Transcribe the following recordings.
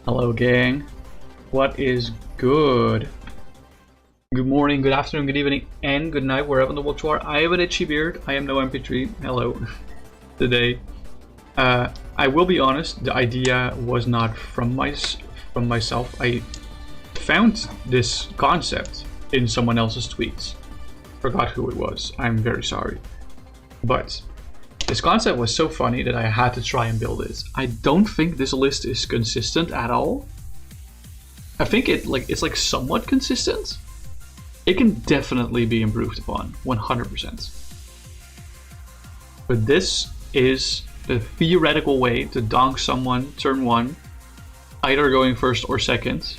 Hello gang, what is good? Good morning, good afternoon, good evening, and good night wherever in the world you are. I have an itchy beard, I am no MP3, hello. Today, I will be honest, the idea was not from myself. I found this concept in someone else's tweets. Forgot who it was, I'm very sorry. But this concept was so funny that I had to try and build it. I don't think this list is consistent at all. I think it's like somewhat consistent. It can definitely be improved upon, 100%. But this is the theoretical way to donk someone turn 1, either going first or second,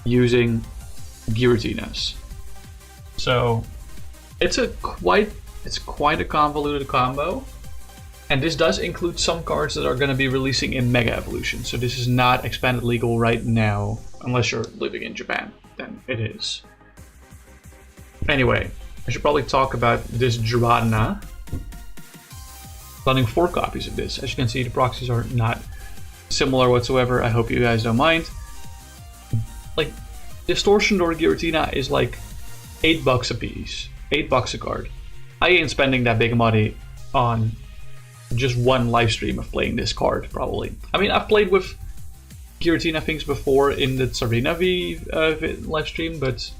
using Giratinas. So it's quite a convoluted combo. And this does include some cards that are going to be releasing in Mega Evolution. So this is not expanded legal right now, unless you're living in Japan, then it is. Anyway, I should probably talk about this Giratina. Running 4 copies of this. As you can see, the proxies are not similar whatsoever. I hope you guys don't mind. Like, Distortion Door Giratina is like $8 a piece. $8 a card. I ain't spending that big money on just one live stream of playing this card, probably. I mean, I've played with Giratina things before in the Tsarina V live stream, but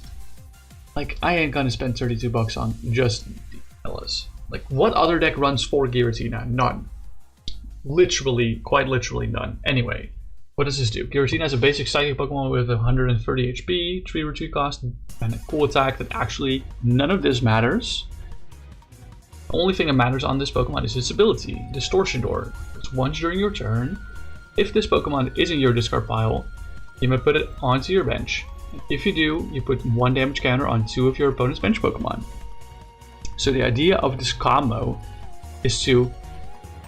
like, I ain't gonna spend $32 on just Ellis. Like, what other deck runs 4 Giratina? None. Literally, quite literally none. Anyway, what does this do? Giratina is a basic psychic Pokemon with 130 HP, 3 retreat cost, and a cool attack that actually none of this matters. The only thing that matters on this Pokemon is its ability, Distortion Door. It's once during your turn. If this Pokemon is in your discard pile, you may put it onto your bench. If you do, you put 1 damage counter on 2 of your opponent's bench Pokemon. So the idea of this combo is to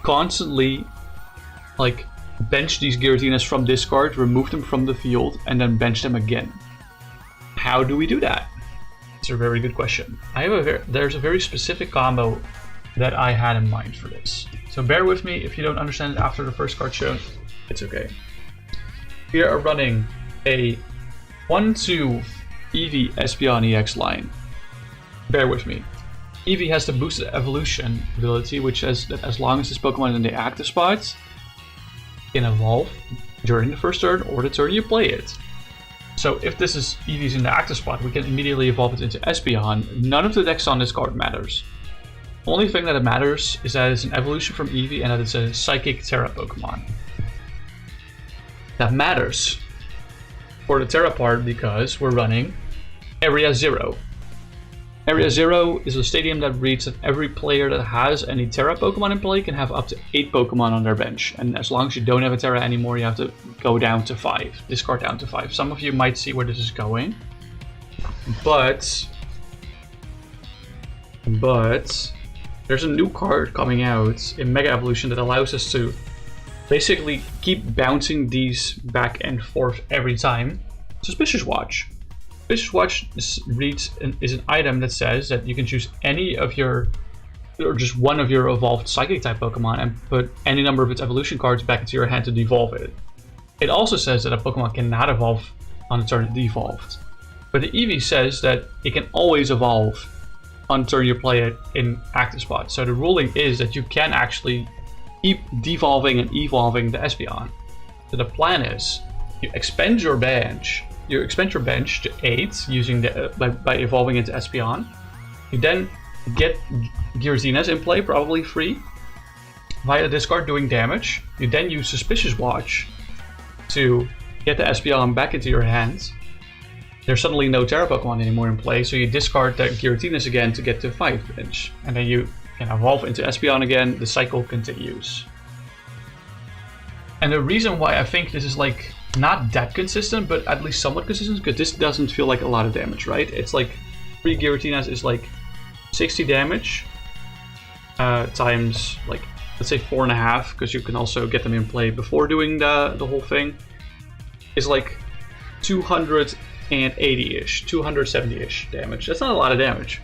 constantly like bench these Giratinas from discard, remove them from the field, and then bench them again. How do we do that? It's a very good question. There's a very specific combo that I had in mind for this. So bear with me if you don't understand it after the first card shown. It's okay. We are running a 1-2 Eevee Espeon EX line. Bear with me. Eevee has the boosted evolution ability, which says that as long as this Pokemon is in the active spot, it can evolve during the first turn or the turn you play it. So if this is Eevee's in the active spot, we can immediately evolve it into Espeon. None of the decks on this card matters. The only thing that it matters is that it's an evolution from Eevee and that it's a Psychic Terra Pokemon. That matters for the Terra part because we're running Area 0. Area 0 is a stadium that reads that every player that has any Terra Pokemon in play can have up to 8 Pokemon on their bench. And as long as you don't have a Terra anymore, you have to go down to 5. Discard down to 5. Some of you might see where this is going. But there's a new card coming out in Mega Evolution that allows us to basically keep bouncing these back and forth every time. Suspicious Watch. Suspicious Watch is an item that says that you can choose any of your, or just one of your evolved Psychic type Pokemon and put any number of its evolution cards back into your hand to devolve it. It also says that a Pokemon cannot evolve on the turn it devolved. But the Eevee says that it can always evolve on the turn you play it in active spot. So the ruling is that you can actually keep devolving and evolving the Espeon. So the plan is you expend your bench. You expand your bench to 8 using by evolving into Espeon. You then get Giratinas in play, probably free, via discard doing damage. You then use Suspicious Watch to get the Espeon back into your hands. There's suddenly no Terra Pokemon anymore in play, so you discard the Giratinas again to get to 5 bench. And then you can evolve into Espeon again, the cycle continues. And the reason why I think this is like not that consistent, but at least somewhat consistent, because this doesn't feel like a lot of damage, right? It's like 3 Giratinas is like 60 damage times like, let's say 4.5, because you can also get them in play before doing the whole thing, is like 280-ish, 270-ish damage. That's not a lot of damage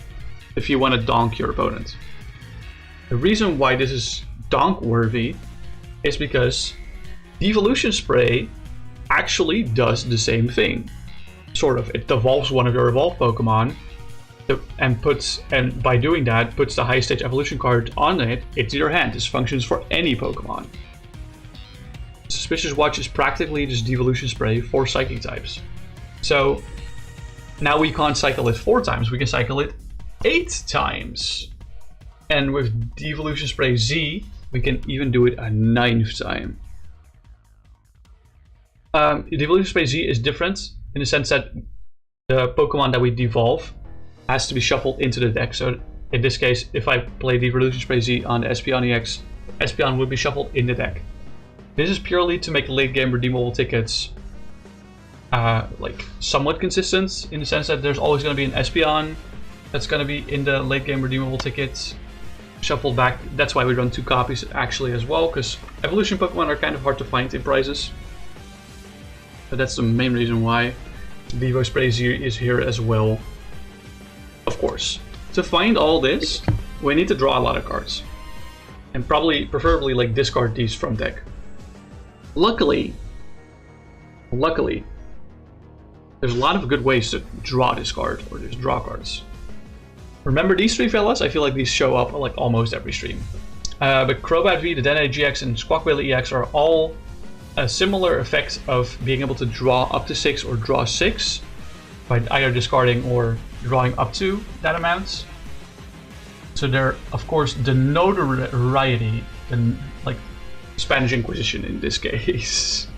if you want to donk your opponent. The reason why this is donk worthy is because Devolution Spray actually does the same thing. Sort of. It devolves one of your evolved Pokemon and by doing that puts the highest stage evolution card on it into your hand. This functions for any Pokemon. Suspicious Watch is practically just Devolution Spray for Psychic types. So now we can't cycle it 4 times, we can cycle it 8 times. And with Devolution Spray Z, we can even do it a 9th time. Devolution Spray Z is different in the sense that the Pokemon that we devolve has to be shuffled into the deck. So in this case, if I play Devolution Spray Z on the Espeon EX, Espeon would be shuffled in the deck. This is purely to make late game redeemable tickets like somewhat consistent, in the sense that there's always going to be an Espeon that's going to be in the late game redeemable tickets shuffled back. That's why we run 2 copies actually as well, because evolution Pokemon are kind of hard to find in prizes. But that's the main reason why Devo Spray Z is here as well. Of course, to find all this, we need to draw a lot of cards. And preferably like discard these from deck. Luckily, there's a lot of good ways to draw this card, or just draw cards. Remember these 3 fellas? I feel like these show up like almost every stream. But Crobat V, Dedenne-GX, and Skwovet EX are all a similar effect of being able to draw up to 6 or draw 6 by either discarding or drawing up to that amount. So they're, of course, the notoriety, and like Spanish Inquisition in this case.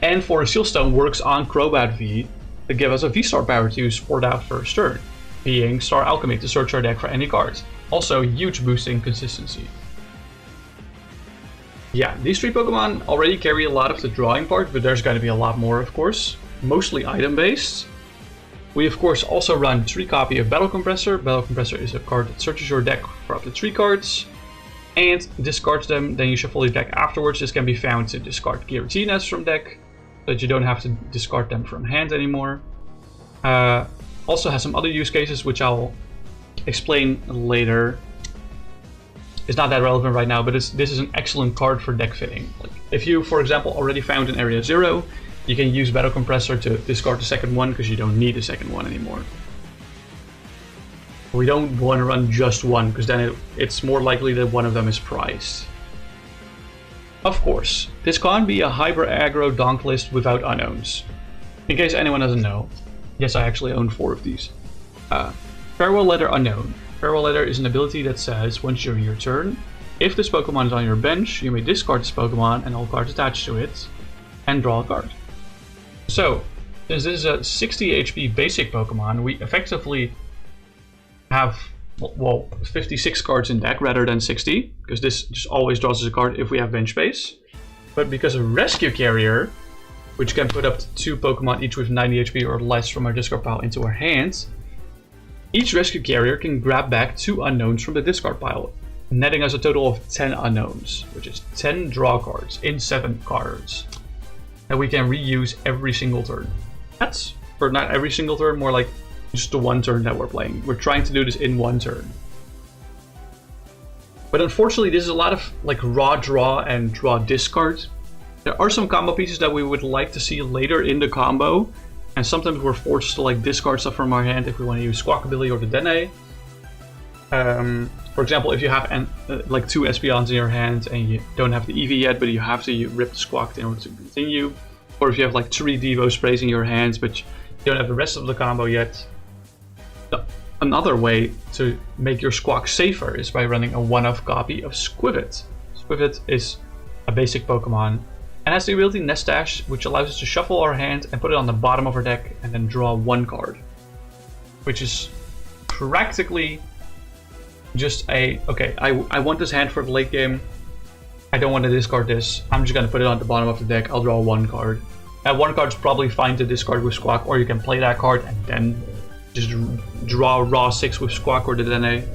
And for Seal Stone works on Crobat V to give us a V-Star power to use for that first turn, being Star Alchemy to search our deck for any cards. Also, huge boost in consistency. Yeah, these 3 Pokemon already carry a lot of the drawing part, but there's going to be a lot more, of course. Mostly item-based. We, of course, also run 3 copies of Battle Compressor. Battle Compressor is a card that searches your deck for up to 3 cards and discards them. Then you shuffle your deck afterwards. This can be found to discard Giratinas from deck, so that you don't have to discard them from hand anymore. Also has some other use cases, which I'll explain later. It's not that relevant right now, but this is an excellent card for deck fitting. Like, if you, for example, already found an Area 0, you can use Battle Compressor to discard the second one, because you don't need the second one anymore. We don't want to run just one, because then it's more likely that one of them is prized. Of course, this can't be a hyper aggro donk list without unknowns. In case anyone doesn't know, yes, I actually own 4 of these. Farewell Letter Unknown. Farewell Letter is an ability that says, once during your turn, if this Pokemon is on your bench, you may discard this Pokemon and all cards attached to it, and draw a card. So, since this is a 60 HP basic Pokemon, we effectively have, well, 56 cards in deck rather than 60, because this just always draws us a card if we have bench space. But because of Rescue Carrier, which can put up to 2 Pokemon each with 90 HP or less from our discard pile into our hands, each Rescue Carrier can grab back 2 unknowns from the discard pile, netting us a total of 10 unknowns, which is 10 draw cards in 7 cards that we can reuse every single turn. That's, or not every single turn, more like just the one turn that we're playing. We're trying to do this in one turn. But unfortunately, this is a lot of like raw draw and draw discard. There are some combo pieces that we would like to see later in the combo, and sometimes we're forced to like discard stuff from our hand if we want to use Squawkabilly or the Dedenne. For example, if you have like 2 Espeons in your hand and you don't have the Eevee yet, but you have to rip the Squawk in order to continue. Or if you have like 3 Devo Sprays in your hands, but you don't have the rest of the combo yet. Another way to make your Squawk safer is by running a one-off copy of Skwovet. Skwovet is a basic Pokemon and has the ability Nest Dash, which allows us to shuffle our hand and put it on the bottom of our deck and then draw 1 card. Which is practically just a, okay, I want this hand for the late game. I don't want to discard this. I'm just going to put it on the bottom of the deck. I'll draw 1 card. That 1 card is probably fine to discard with Squawk, or you can play that card and then just draw raw 6 with Squawk or the Dedenne.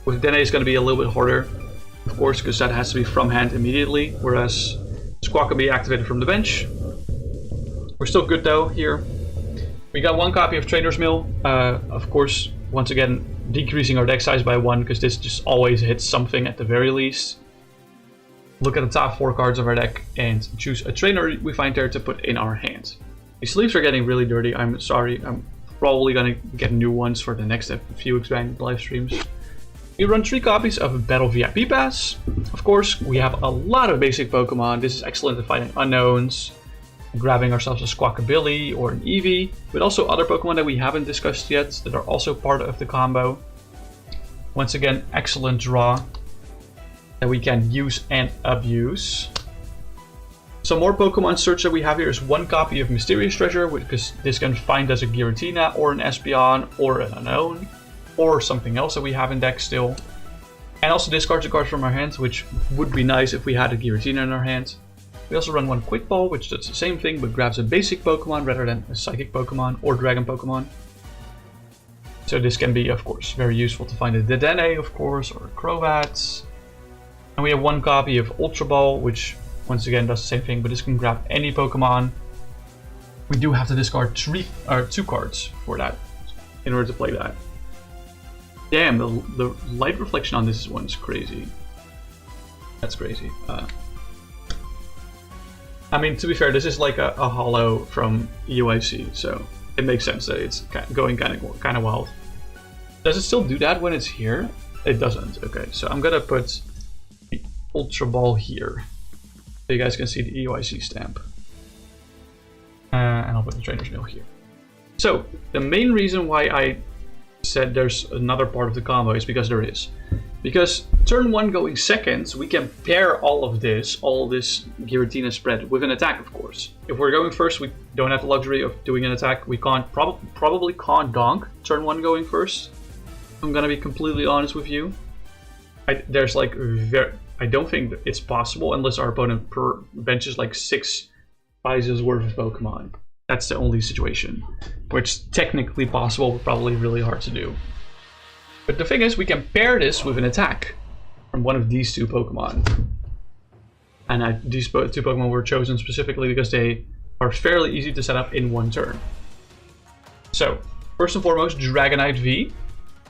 With Dedenne, it's going to be a little bit harder, of course, because that has to be from hand immediately, whereas Squawk can be activated from the bench. We're still good though here. We got 1 copy of Trainers Mail. Of course, once again, decreasing our deck size by 1, because this just always hits something at the very least. look at the top 4 cards of our deck, and choose a trainer we find there to put in our hand. These sleeves are getting really dirty, I'm sorry. I'm probably gonna get new ones for the next few expanded live streams. We run 3 copies of Battle VIP Pass. Of course, we have a lot of basic Pokemon. This is excellent at fighting unknowns, grabbing ourselves a Squawkabilly or an Eevee, but also other Pokemon that we haven't discussed yet that are also part of the combo. Once again, excellent draw that we can use and abuse. Some more Pokemon search that we have here is 1 copy of Mysterious Treasure, because this can find us a Giratina or an Espeon or an Unown or something else that we have in deck still. And also discards a card from our hands, which would be nice if we had a Giratina in our hands. We also run 1 Quick Ball, which does the same thing but grabs a basic Pokemon rather than a Psychic Pokemon or Dragon Pokemon. So this can be, of course, very useful to find a Dedenne, of course, or a Crobat. And we have 1 copy of Ultra Ball, which once again does the same thing, but this can grab any Pokemon. We do have to discard 2 cards for that in order to play that. Damn, the light reflection on this one is crazy. That's crazy. I mean, to be fair, this is like a holo from UIC, so it makes sense that it's going kind of wild. Does it still do that when it's here? It doesn't. Okay, so I'm gonna put the Ultra Ball here, so you guys can see the UIC stamp, and I'll put the Trainers Mail here. So the main reason why I said there's another part of the combo is because there is. Because turn 1 going seconds, we can pair all this Giratina spread with an attack, of course. If we're going first, we don't have the luxury of doing an attack. We can't probably can't donk turn 1 going first. I'm gonna be completely honest with you. I don't think it's possible unless our opponent benches like 6 prizes worth of Pokemon. That's the only situation where it's technically possible, but probably really hard to do. But the thing is, we can pair this with an attack from one of these 2 Pokemon. And these 2 Pokemon were chosen specifically because they are fairly easy to set up in 1 turn. So, first and foremost, Dragonite V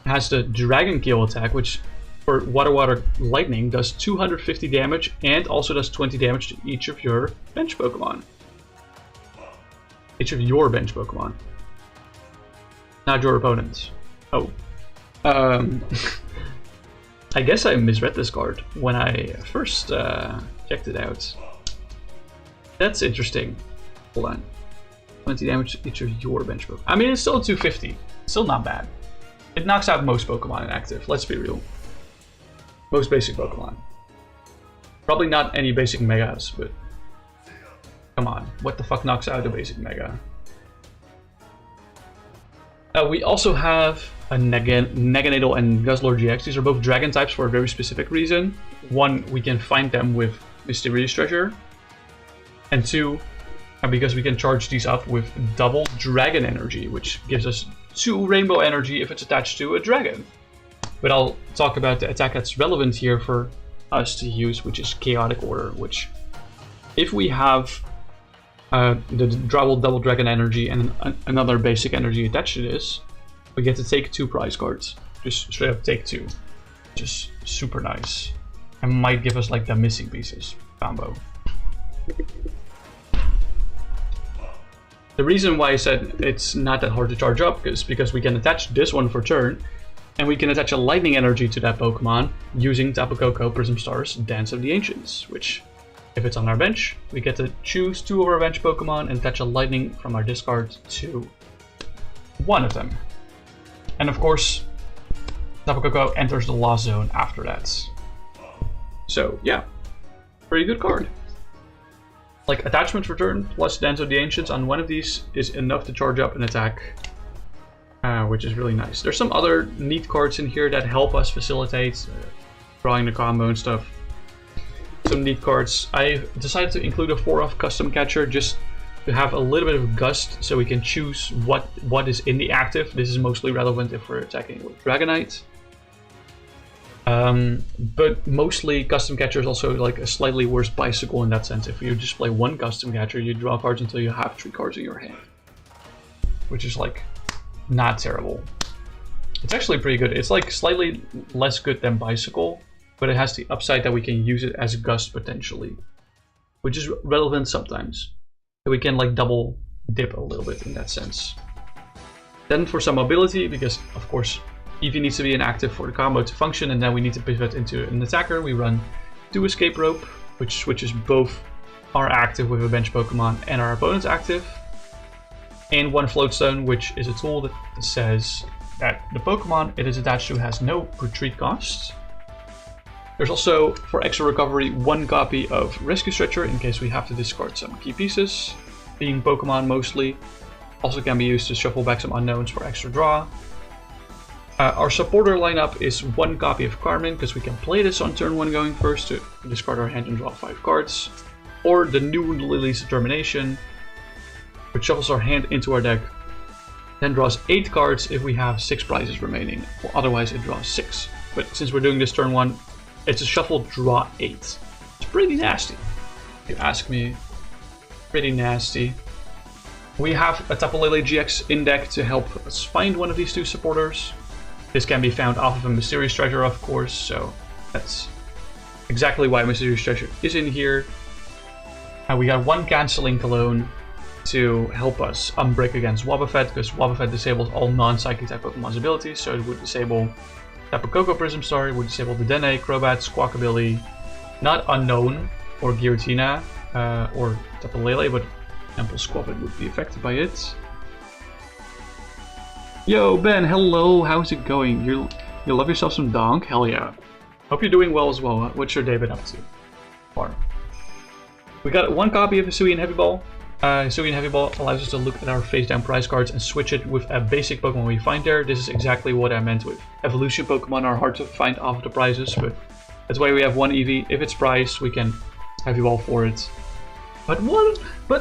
has the Dragon Kill attack, which for Water Lightning does 250 damage and also does 20 damage to each of your bench Pokemon. Each of your bench Pokemon. Not your opponent's. Oh. I guess I misread this card when I first checked it out. That's interesting. Hold on. 20 damage to each of your bench Pokemon. I mean, it's still a 250. Still not bad. It knocks out most Pokemon in active, let's be real. Most basic Pokemon. Probably not any basic Megas, but come on. What the fuck knocks out a basic Mega? We also have a Naganadel and Guzzlord-GX. These are both Dragon types for a very specific reason. 1, we can find them with Mysterious Treasure. And 2, because we can charge these up with double Dragon Energy, which gives us 2 Rainbow Energy if it's attached to a Dragon. But I'll talk about the attack that's relevant here for us to use, which is Chaotic Order, which if we have the double Dragon Energy and another basic energy attached to this, we get to take 2 prize cards. Just straight up take 2. Just super nice. And might give us like the missing pieces combo. The reason why I said it's not that hard to charge up is because we can attach this one for turn, and we can attach a lightning energy to that Pokemon using Tapu Koko Prism Star's Dance of the Ancients, which, if it's on our bench, we get to choose 2 of our bench Pokemon and attach a lightning from our discard to 1 of them. And of course, Tapu Koko enters the Lost Zone after that. So yeah, pretty good card. Like, attachment for turn plus Dance of the Ancients on one of these is enough to charge up an attack, which is really nice. There's some other neat cards in here that help us facilitate drawing the combo and stuff. Some neat cards. I decided to include a 4-off Custom Catcher just to have a little bit of gust so we can choose what is in the active. This is mostly relevant if we're attacking with Dragonite. But mostly Custom Catcher is also like a slightly worse bicycle in that sense. If you just play 1 Custom Catcher, you draw cards until you have 3 cards in your hand, which is like not terrible. It's actually pretty good. It's like slightly less good than bicycle, but it has the upside that we can use it as Gust potentially, which is relevant sometimes. So we can like double dip a little bit in that sense. Then for some mobility, because of course Eevee needs to be inactive for the combo to function, and then we need to pivot into an attacker, we run 2 Escape Rope, which switches both our active with a bench Pokemon and our opponent's active. And 1 Float Stone, which is a tool that says that the Pokemon it is attached to has no retreat costs. There's also, for extra recovery, 1 copy of Rescue Stretcher in case we have to discard some key pieces, being Pokemon mostly. Also can be used to shuffle back some unknowns for extra draw. Our supporter lineup is 1 copy of Carmine, because we can play this on turn 1 going first to discard our hand and draw 5 cards. Or the new Lily's Determination, which shuffles our hand into our deck, then draws 8 cards if we have 6 prizes remaining, or otherwise it draws 6. But since we're doing this turn 1, it's a shuffle draw 8. It's pretty nasty, if you ask me. Pretty nasty. We have a Tapu Lele-GX in deck to help us find one of these 2 supporters. This can be found off of a Mysterious Treasure, of course, so that's exactly why Mysterious Treasure is in here. And we got 1 Canceling Cologne to help us unbreak against Wobbuffet, because Wobbuffet disables all non-psychic type Pokemon's abilities, so it would disable Tapu Koko Prism Star, it would disable Dedenne, Crobat, Squawkabilly, not Unown or Giratina or Tapu Lele, but Ample Skwovet would be affected by it. Yo, Ben, hello, how's it going? You love yourself some DONK? Hell yeah. Hope you're doing well as well. What's your day been up to? Far. We got 1 copy of Hisui and Heavy Ball. Hisui and Heavy Ball allows us to look at our face down prize cards and switch it with a basic Pokemon we find there. This is exactly what I meant with evolution Pokemon are hard to find off of the prizes, but that's why we have 1 Eevee. If it's prized, we can Heavy Ball for it. But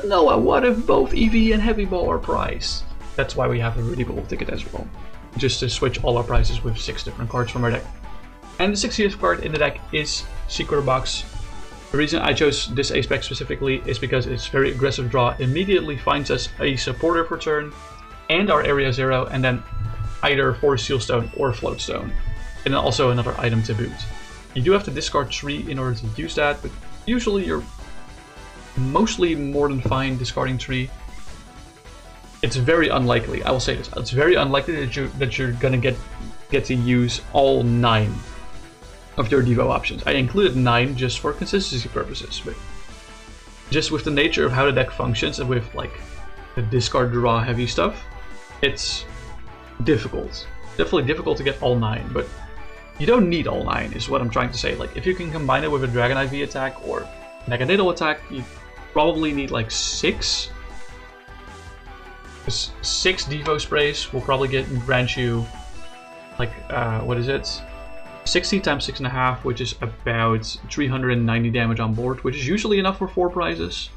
Noah, what if both Eevee and Heavy Ball are prized? That's why we have a Redeemable Ticket as well, just to switch all our prizes with 6 different cards from our deck. And the 60th card in the deck is Secret Box. The reason I chose this ace-spec specifically is because its very aggressive draw immediately finds us a supporter for turn, and our Area 0, and then either 4 Seal Stone or Float Stone, and then also another item to boot. You do have to discard 3 in order to use that, but usually you're mostly more than fine discarding 3. It's very unlikely, I will say this, it's very unlikely that you're gonna get to use all 9 of your Devo options. I included 9 just for consistency purposes, but just with the nature of how the deck functions and with like the discard draw heavy stuff, it's difficult. Definitely difficult to get all 9, but you don't need all 9 is what I'm trying to say. Like if you can combine it with a Dragonite V attack or Naganadel attack, you probably need like 6. 6 Devo sprays will probably grant you like what is it? 60 times 6.5, which is about 390 damage on board, which is usually enough for 4 prizes.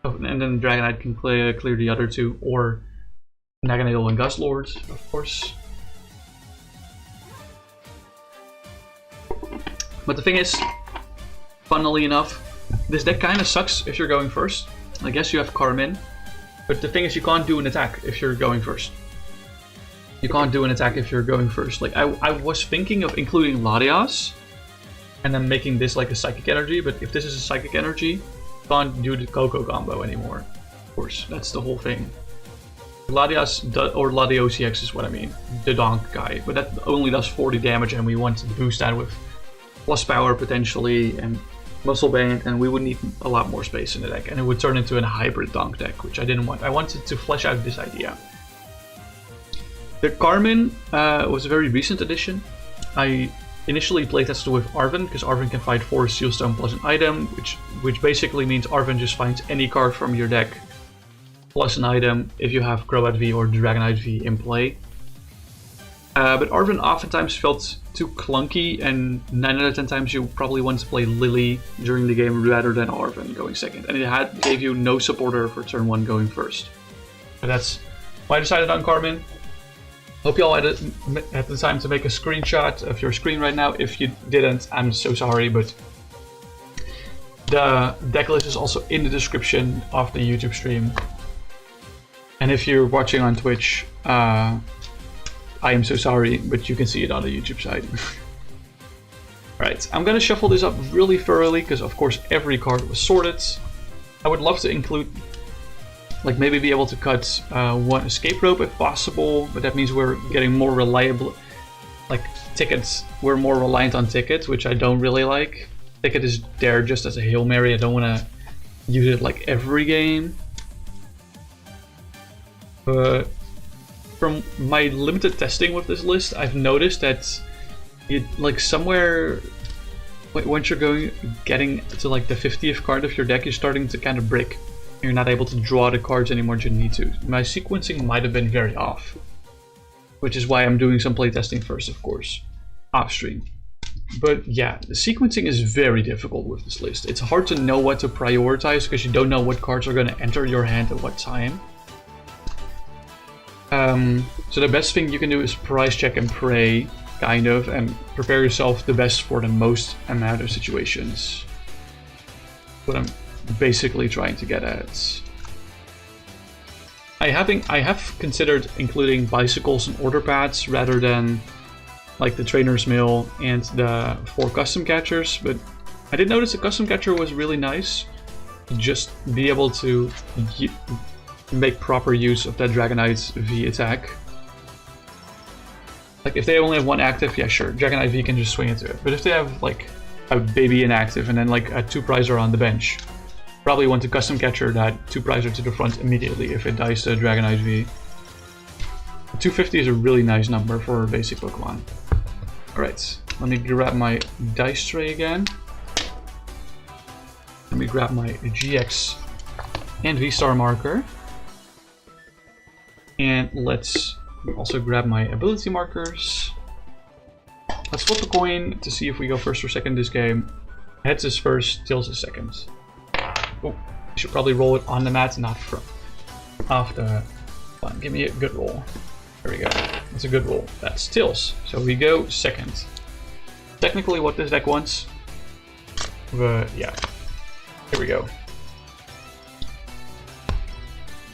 Oh, and then Dragonite can clear the other 2, or Naganadel and Guzzlord, of course. But the thing is, funnily enough, this deck kind of sucks if you're going first. I guess you have Carmine, but the thing is you can't do an attack if you're going first. You can't do an attack if you're going first. Like I was thinking of including Latias and then making this like a Psychic Energy, but if this is a Psychic Energy, you can't do the Coco combo anymore. Of course, that's the whole thing. Latias or Latios is what I mean, the DONK guy, but that only does 40 damage, and we want to boost that with plus power potentially and Muscle Band, and we would need a lot more space in the deck, and it would turn into a hybrid DONK deck, which I didn't want. I wanted to flesh out this idea. The Carmine was a very recent addition. I initially playtested with Arven, because Arven can fight 4 Seal Stone plus an item, which basically means Arven just finds any card from your deck plus an item if you have Crobat V or Dragonite V in play. But Arven oftentimes felt too clunky, and 9 out of 10 times you probably want to play Lily during the game rather than Arven going second, and it gave you no supporter for turn 1 going first. But that's why I decided on Carmine. Hope you all had the time to make a screenshot of your screen right now. If you didn't, I'm so sorry, but the deck list is also in the description of the YouTube stream. And if you're watching on Twitch, I am so sorry, but you can see it on the YouTube side. Alright, I'm gonna shuffle this up really thoroughly because of course every card was sorted. I would love to include, like maybe be able to cut one escape rope if possible, but that means we're getting more reliable, like tickets, we're more reliant on tickets, which I don't really like. Ticket is there just as a Hail Mary, I don't want to use it like every game. But from my limited testing with this list, I've noticed that it, like somewhere once you're getting to like the 50th card of your deck, you're starting to kind of break. You're not able to draw the cards anymore that you need to. My sequencing might have been very off, which is why I'm doing some playtesting first, of course, off stream. But yeah, the sequencing is very difficult with this list. It's hard to know what to prioritize because you don't know what cards are going to enter your hand at what time. So the best thing you can do is price check and pray, kind of, and prepare yourself the best for the most amount of situations. What I'm basically trying to get at. I have considered including bicycles and order pads rather than like the Trainers Mail and the 4 custom catchers, but I did notice the custom catcher was really nice. Just be able to make proper use of that Dragonite V attack. Like if they only have one active, yeah sure, Dragonite V can just swing into it. But if they have like a baby inactive and then like a 2-prizer on the bench, probably want to custom catcher that 2-prizer to the front immediately if it dies to Dragonite V. 250 is a really nice number for a basic Pokemon. Alright, let me grab my dice tray again. Let me grab my GX and V-Star marker. And let's also grab my ability markers. Let's flip a coin to see if we go first or second this game. Heads is first, tails is second. Oh, you should probably roll it on the mat, not from off the... Come on, give me a good roll. There we go. That's a good roll. That's tails. So we go second. Technically what this deck wants. But yeah. Here we go.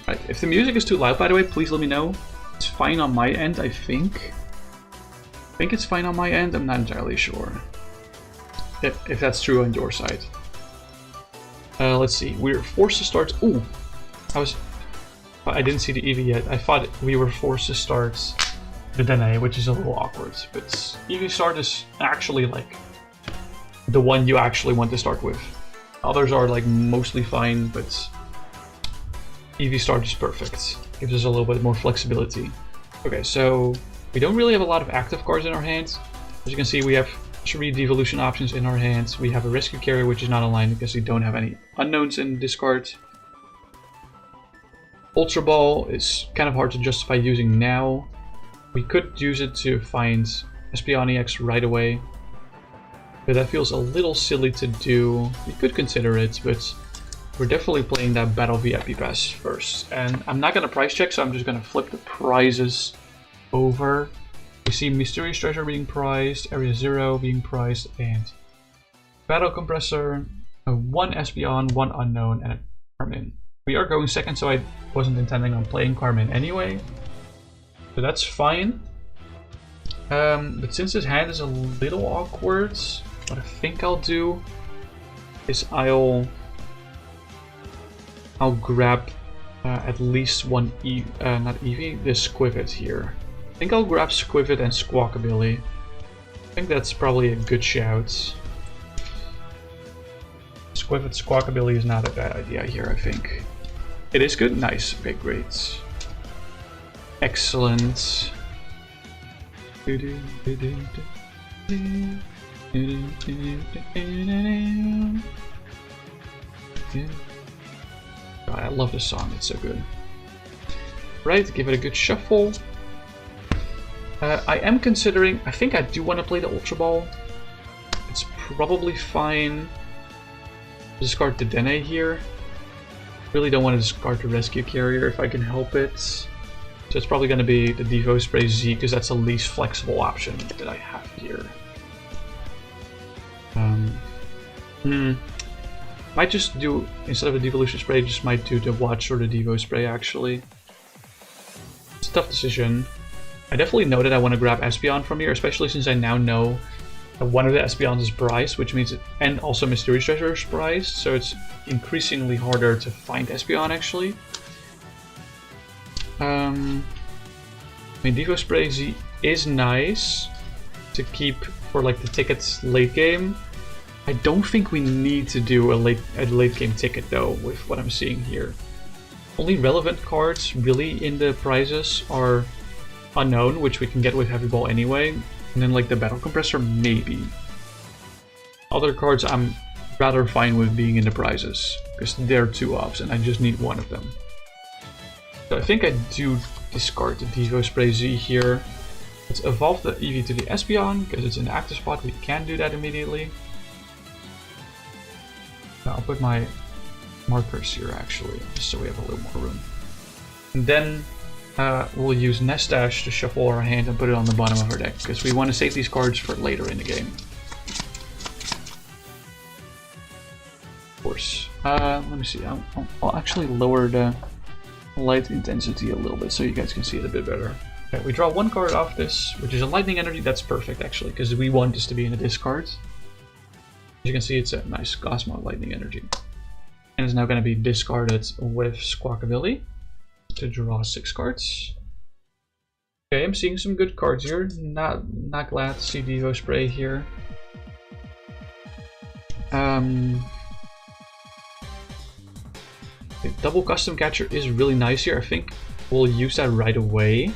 Right, if the music is too loud, by the way, please let me know. It's fine on my end, I think. I think it's fine on my end, I'm not entirely sure. If that's true on your side. Let's see, we're forced to start... Ooh! I didn't see the Eevee yet. I thought we were forced to start the Dedenne, which is a little awkward. But Eevee start is actually like the one you actually want to start with. Others are like mostly fine, but Eevee start is perfect. Gives us a little bit more flexibility. Okay, so we don't really have a lot of active cards in our hands. As you can see, we have 3 devolution options in our hands. We have a Rescue Carrier, which is not online because we don't have any unknowns in this card. Ultra Ball is kind of hard to justify using now. We could use it to find Espeon-EX right away, but that feels a little silly to do. We could consider it, but we're definitely playing that Battle VIP Pass first. And I'm not going to price check, so I'm just going to flip the prizes over. We see Mysterious Treasure being priced, Area 0 being priced, and Battle Compressor, 1 Espeon, 1 Unknown, and a Carmine. We are going second, so I wasn't intending on playing Carmine anyway. So that's fine. But since his hand is a little awkward, what I think I'll do is I'll grab at least one not Eevee, this Skwovet here. I think I'll grab Skwovet and Squawkabilly. I think that's probably a good shout. Skwovet Squawkabilly is not a bad idea here, I think. It is good? Nice. Okay, great. Excellent. God, I love this song, it's so good. Right, give it a good shuffle. I am considering, I think I do want to play the Ultra Ball. It's probably fine. Discard the Dedenne here. Really don't want to discard the Rescue Carrier if I can help it. So it's probably going to be the Devo Spray Z because that's the least flexible option that I have here. Might just do, instead of the Devolution Spray, just might do the Watch or the Devo Spray actually. It's a tough decision. I definitely know that I want to grab Espeon from here, especially since I now know one of the Espeons is prized, which means and also Mysterious Treasure is prized, so it's increasingly harder to find Espeon actually. I mean, Devo Spray Z is nice to keep for like the tickets late game. I don't think we need to do a late game ticket though, with what I'm seeing here. Only relevant cards really in the prizes are Unown, which we can get with Heavy Ball anyway, and then like the Battle Compressor maybe. Other cards I'm rather fine with being in the prizes, because they're 2-ups and I just need one of them. So I think I do discard the Devo Spray Z here. Let's evolve the Eevee to the Espeon, because it's in the active spot, we can do that immediately. I'll put my markers here actually, just so we have a little more room. And then we'll use Nestash to shuffle our hand and put it on the bottom of our deck, because we want to save these cards for later in the game. Of course. Let me see, I'll actually lower the light intensity a little bit so you guys can see it a bit better. Okay, we draw one card off this, which is a lightning energy. That's perfect actually, because we want this to be in the discard. As you can see, it's a nice Cosmo lightning energy. And it's now going to be discarded with Squawkabilly to draw 6 cards. Okay, I'm seeing some good cards here. Not glad to see Devo Spray here. The double custom catcher is really nice here. I think we'll use that right away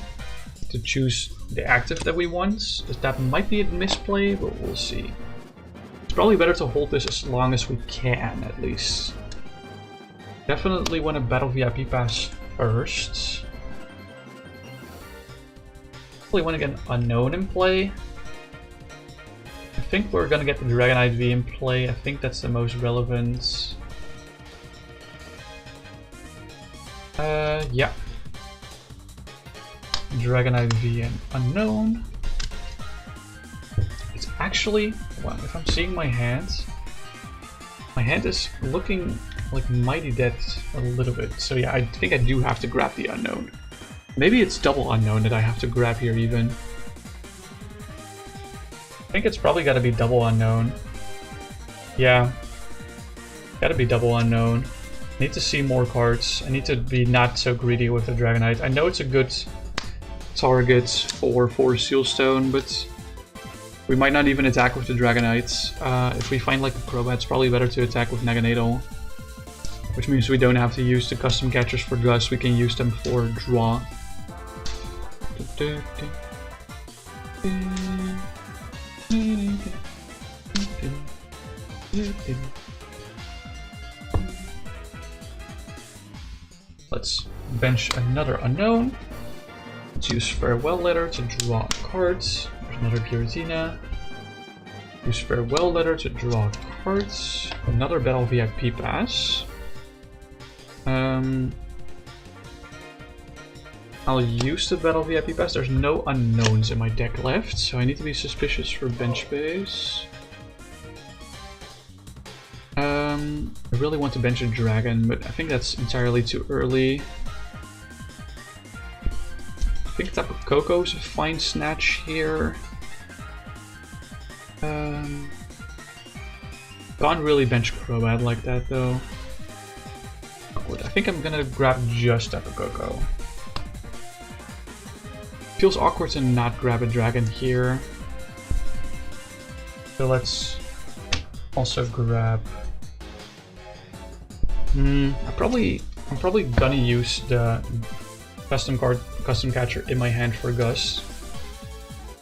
to choose the active that we want. That might be a misplay, but we'll see. It's probably better to hold this as long as we can, at least. Definitely want a Battle VIP Pass first. Probably want to get an Unown in play. I think we're gonna get the Dragonite V in play. I think that's the most relevant. Yeah. Dragonite V and Unown. It's actually, well, if I'm seeing my hand is looking like mighty dead a little bit. So yeah, I think I do have to grab the Unown. Maybe it's double Unown that I have to grab here even. I think it's probably gotta be double Unown. Yeah. Gotta be double Unown. I need to see more cards. I need to be not so greedy with the Dragonite. I know it's a good target for Sealstone, but we might not even attack with the Dragonites. If we find like a Crobat, it's probably better to attack with Naganadel. Which means we don't have to use the custom catchers for Gus, we can use them for draw. Let's bench another Unown. Let's use Farewell Letter to draw cards. There's another Giratina. Use Farewell Letter to draw cards. Another Battle VIP Pass. I'll use the Battle VIP Pass. There's no Unowns in my deck left, so I need to be suspicious for bench space. I really want to bench a dragon, but I think that's entirely too early. I think Tapu Koko is a fine snatch here. Can't really bench Crobat like that though. I think I'm gonna grab just Tapu Koko. Feels awkward to not grab a dragon here. So let's also grab. I'm probably gonna use the custom catcher in my hand for Gus,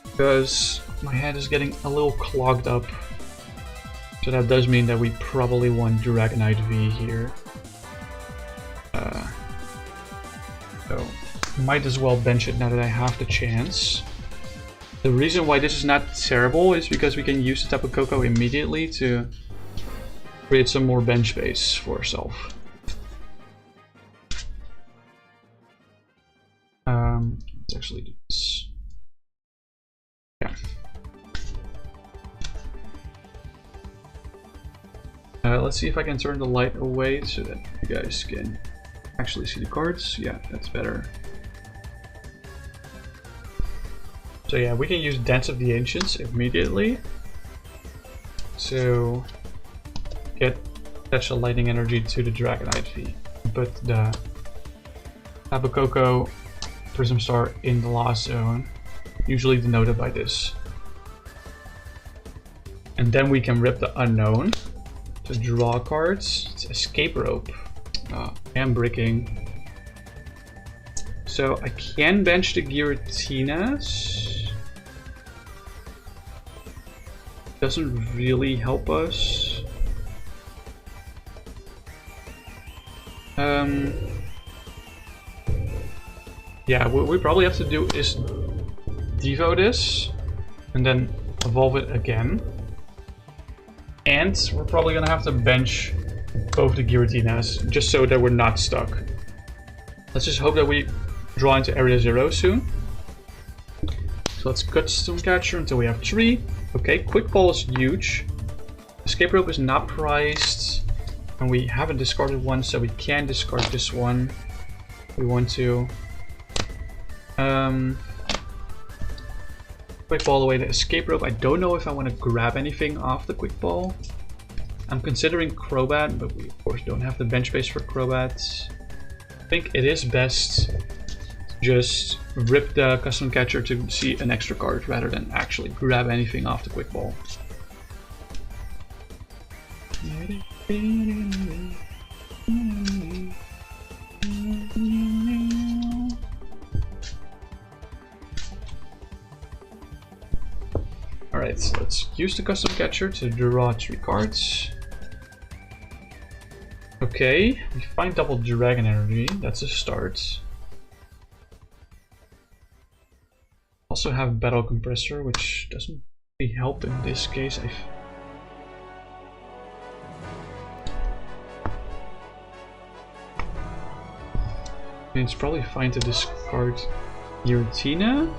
because my hand is getting a little clogged up. So that does mean that we probably want Dragonite V here. So might as well bench it now that I have the chance. The reason why this is not terrible is because we can use the Tapu Koko immediately to create some more bench space for ourselves. Let's actually do this. Yeah. Let's see if I can turn the light away so that you guys can actually see the cards. Yeah, that's better. So yeah, we can use Dance of the Ancients immediately. So attach the lightning energy to the Dragonite V. Put the Tapu Koko Prism Star in the last zone, usually denoted by this. And then we can rip the Unknown to draw cards. It's Escape Rope. And bricking. So I can bench the Giratinas. Doesn't really help us. Yeah, what we probably have to do is Devo this and then evolve it again. And we're probably gonna have to bench both the Giratinas just so that we're not stuck. Let's just hope that we draw into Area 0 soon. So let's Custom Catcher until we have 3. Okay, Quick Ball is huge. Escape Rope is not priced. And we haven't discarded one, so we can discard this one if we want to. Quick Ball away the Escape Rope. I don't know if I want to grab anything off the Quick Ball. I'm considering Crobat, but we of course don't have the bench space for Crobat. I think it is best to just rip the Custom Catcher to see an extra card rather than actually grab anything off the Quick Ball. Alright, so let's use the Custom Catcher to draw 3 cards. Okay, we find double Dragon Energy, that's a start. Also have Battle Compressor, which doesn't really help in this case. I mean, it's probably fine to discard Giratina.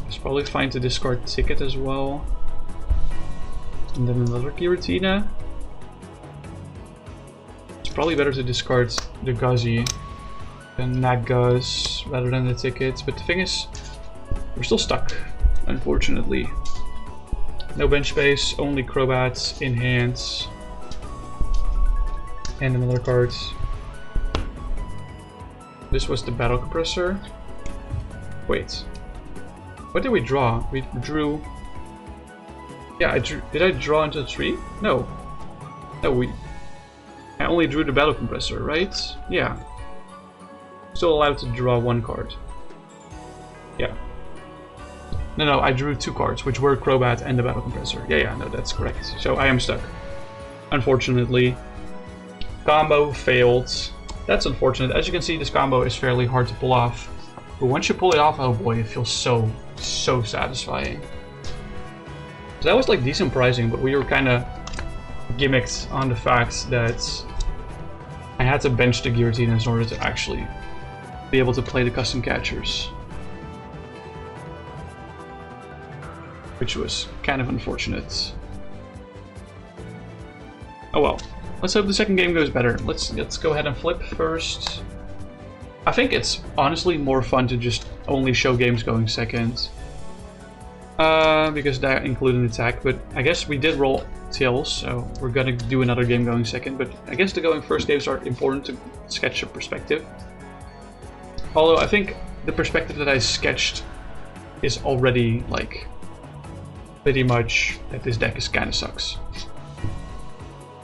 It's probably fine to discard Ticket as well. And then another Giratina. It's probably better to discard the Guzzy than Naguz rather than the Tickets. But the thing is, we're still stuck, unfortunately. No bench space, only Crobats in hands. And another card. This was the Battle Compressor. Wait. What did we draw? We drew... Yeah, did I draw into 3? No. No, I only drew the Battle Compressor, right? Yeah. Still allowed to draw 1 card. Yeah. No, I drew 2 cards, which were Crobat and the Battle Compressor. Yeah, no, that's correct. So I am stuck. Unfortunately. Combo failed. That's unfortunate. As you can see, this combo is fairly hard to pull off. But once you pull it off, oh boy, it feels so satisfying. So that was like decent pricing, but we were kind of gimmicked on the fact that I had to bench the Giratinas in order to actually be able to play the Custom Catchers. Which was kind of unfortunate. Oh well. Let's hope the second game goes better. Let's go ahead and flip first. I think it's honestly more fun to just only show games going second. Because that included an attack, but I guess we did roll tails, so we're gonna do another game going second, but I guess the going first games are important to sketch a perspective. Although I think the perspective that I sketched is already like pretty much that this deck is kinda sucks.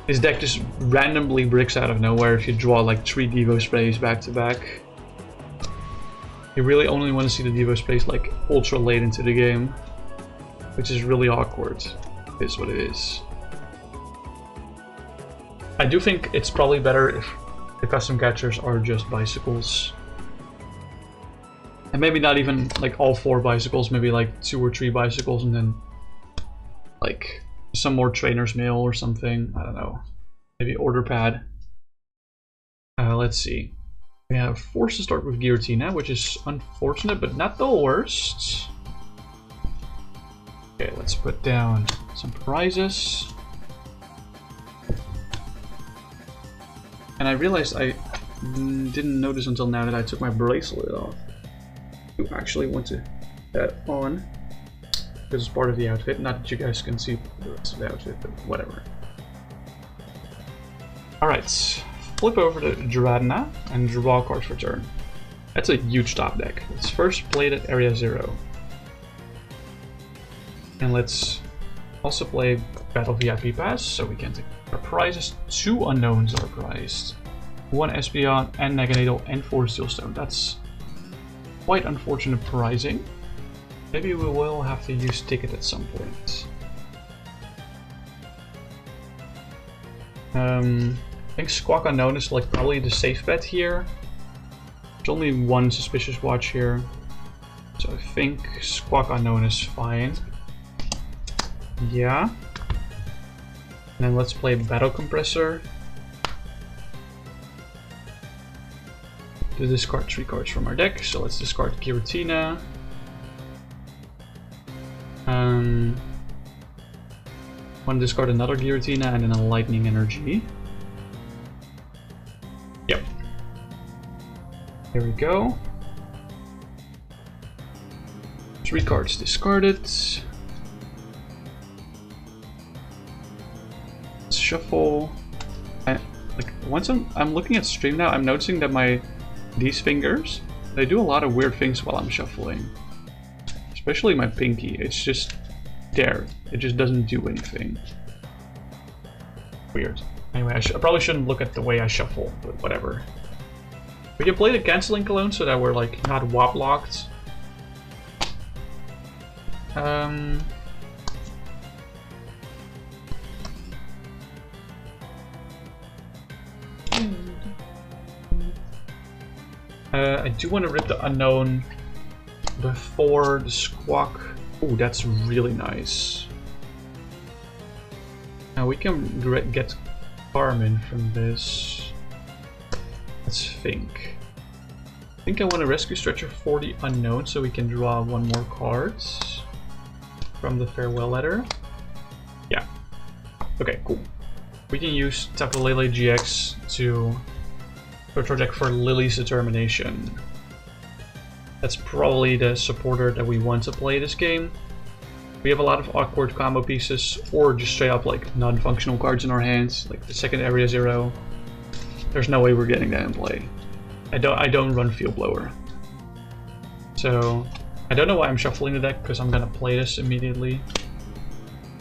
This deck just randomly bricks out of nowhere if you draw like 3 Devo Sprays back to back. You really only want to see the Devo Sprays like ultra late into the game, which is really awkward. It is what it is. I do think it's probably better if the Custom Catchers are just bicycles. And maybe not even like all 4 bicycles, maybe like 2 or 3 bicycles and then like some more Trainers Mail or something. I don't know. Maybe Order Pad. Let's see. We have forced to start with Giratina, which is unfortunate, but not the worst. Okay, let's put down some prizes. And I realized I didn't notice until now that I took my bracelet off. You actually want to put that on because it's part of the outfit. Not that you guys can see the rest of the outfit, but whatever. Alright, flip over to Giratina and draw cards for turn. That's a huge top deck. Let's first play it at Area 0. And let's also play Battle VIP Pass so we can take our prizes. 2 unknowns are prized. 1 Espeon and Naganadel and 4 Steelstone. That's quite unfortunate prizing. Maybe we will have to use ticket at some point. I think Squawk Unknown is like probably the safe bet here. There's only 1 Suspicious Watch here, so I think Squawk Unknown is fine. Yeah. And then let's play Battle Compressor. To discard 3 cards from our deck, so let's discard Giratina. Want to discard another Giratina and then a Lightning Energy. Yep. There we go. 3 cards discarded. Let's shuffle. Like once I'm looking at stream now, I'm noticing that these fingers, they do a lot of weird things while I'm shuffling. Especially my pinky. It's just there. It just doesn't do anything. Weird. Anyway, I probably shouldn't look at the way I shuffle, but whatever. We can play the Canceling Cologne so that we're like not WAP locked. I do want to rip the Unknown before the Squawk. Oh, that's really nice. Now we can get Carmine from this. Let's think. I think I want to Rescue Stretcher for the Unknown so we can draw 1 more card from the Farewell Letter. Yeah. Okay, cool. We can use Tapu Lele-GX to deck for Lily's Determination. That's probably the supporter that we want to play this game. We have a lot of awkward combo pieces, or just straight up like non-functional cards in our hands, like the second Area 0. There's no way we're getting that in play. I don't run Field Blower. So I don't know why I'm shuffling the deck, because I'm gonna play this immediately.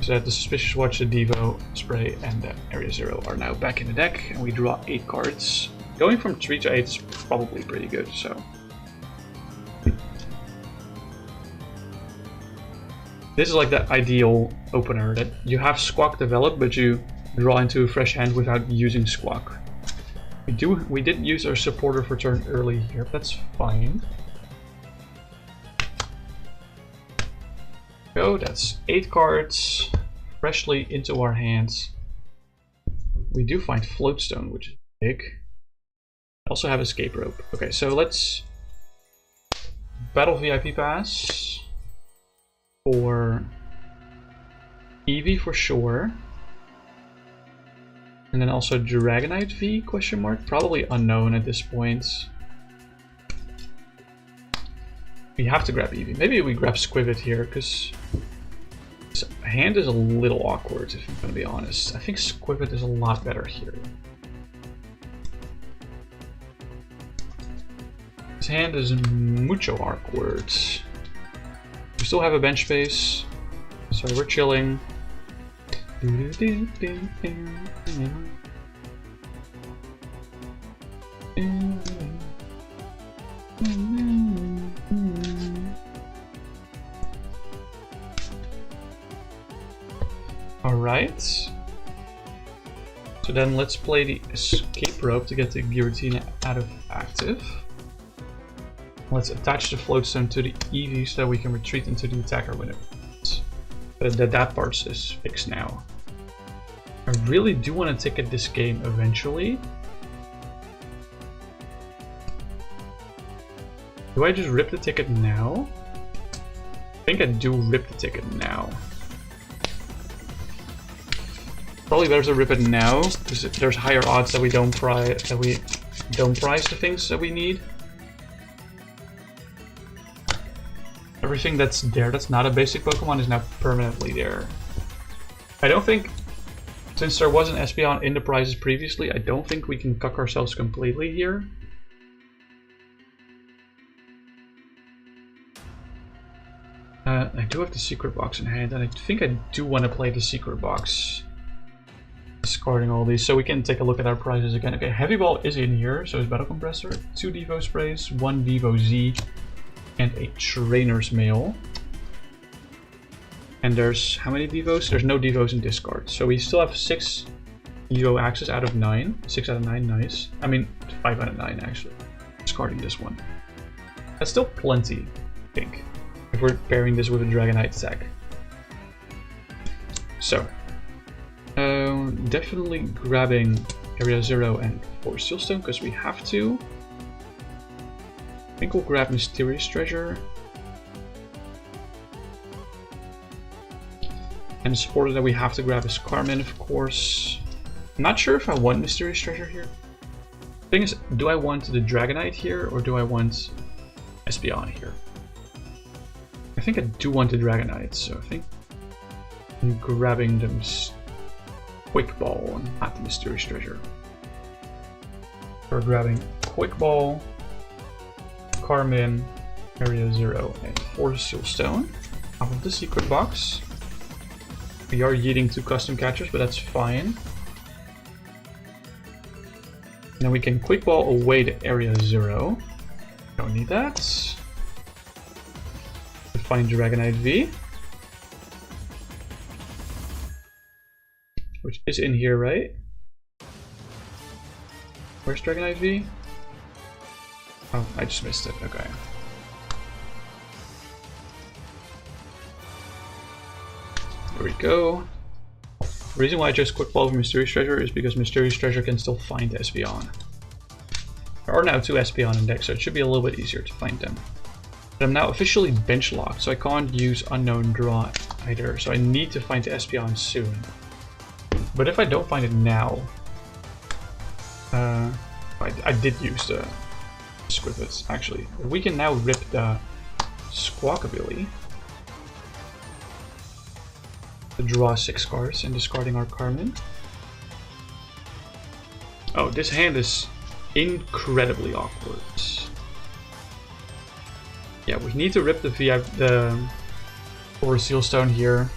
So that the Suspicious Watch, the Devo, Spray, and the Area 0 are now back in the deck, and we draw 8 cards. Going from 3 to 8 is probably pretty good, so. This is like the ideal opener, that you have Squawk developed, but you draw into a fresh hand without using Squawk. We did use our supporter for turn early here, but that's fine. Go, that's 8 cards freshly into our hands. We do find Float Stone, which is big. Also have Escape Rope. Okay, so let's Battle VIP Pass for Eevee for sure. And then also Dragonite V question mark, probably unknown at this point. We have to grab Eevee. Maybe we grab Skwovet here, because his hand is a little awkward, if I'm gonna be honest. I think Skwovet is a lot better here. His hand is mucho awkward. We still have a bench space, so we're chilling. Alright. So then let's play the Escape Rope to get the Giratina out of active. Let's attach the Float Stone to the Eevee so that we can retreat into the attacker when it wins. But that part is fixed now. I really do want to ticket this game eventually. Do I just rip the ticket now? I think I do rip the ticket now. Probably better to rip it now, because there's higher odds that we don't prize the things that we need. Everything that's there that's not a basic Pokemon is now permanently there. I don't think, since there was an Espeon in the prizes previously, I don't think we can cuck ourselves completely here. I do have the secret box in hand, and I think I do want to play the secret box. Discarding all these, so we can take a look at our prizes again. Okay, Heavy Ball is in here, so it's Battle Compressor, 2 Devo Sprays, 1 Devo Z, and a Trainers Mail. And there's how many Devos? There's no Devos in discard, so we still have 6 Devo axes out of 9. 6 out of 9, nice. I mean, 5 out of 9 actually. Discarding this one. That's still plenty, I think, if we're pairing this with a Dragonite deck. So, definitely grabbing Area 0 and 4 Sealstone because we have to. I think we'll grab Mysterious Treasure. And the supporter that we have to grab is Carmine, of course. I'm not sure if I want Mysterious Treasure here. The thing is, do I want the Dragonite here or do I want Espeon here? I think I do want the Dragonite, so I think I'm grabbing them. Quick Ball and not the Mysterious Treasure. We're grabbing Quick Ball, Carmine, Area 0, and 4 Sealstone out of the secret box. We are yeeting 2 custom catchers, but that's fine. And then we can Quick Ball away to Area 0. Don't need that. To find Dragonite V. Which is in here, right? Where's Dragonite V? Oh, I just missed it. Okay. There we go. The reason why I just Quick Ball over Mysterious Treasure is because Mysterious Treasure can still find Espeon. There are now 2 Espeon in deck, so it should be a little bit easier to find them. But I'm now officially bench locked, so I can't use Unknown Draw either, so I need to find the Espeon soon. But if I don't find it now, I did use the Skwovet, actually. We can now rip the Squawkabilly to draw 6 cards and discarding our Carmine. Oh, this hand is incredibly awkward. Yeah, we need to rip the the 4 Sealstone here.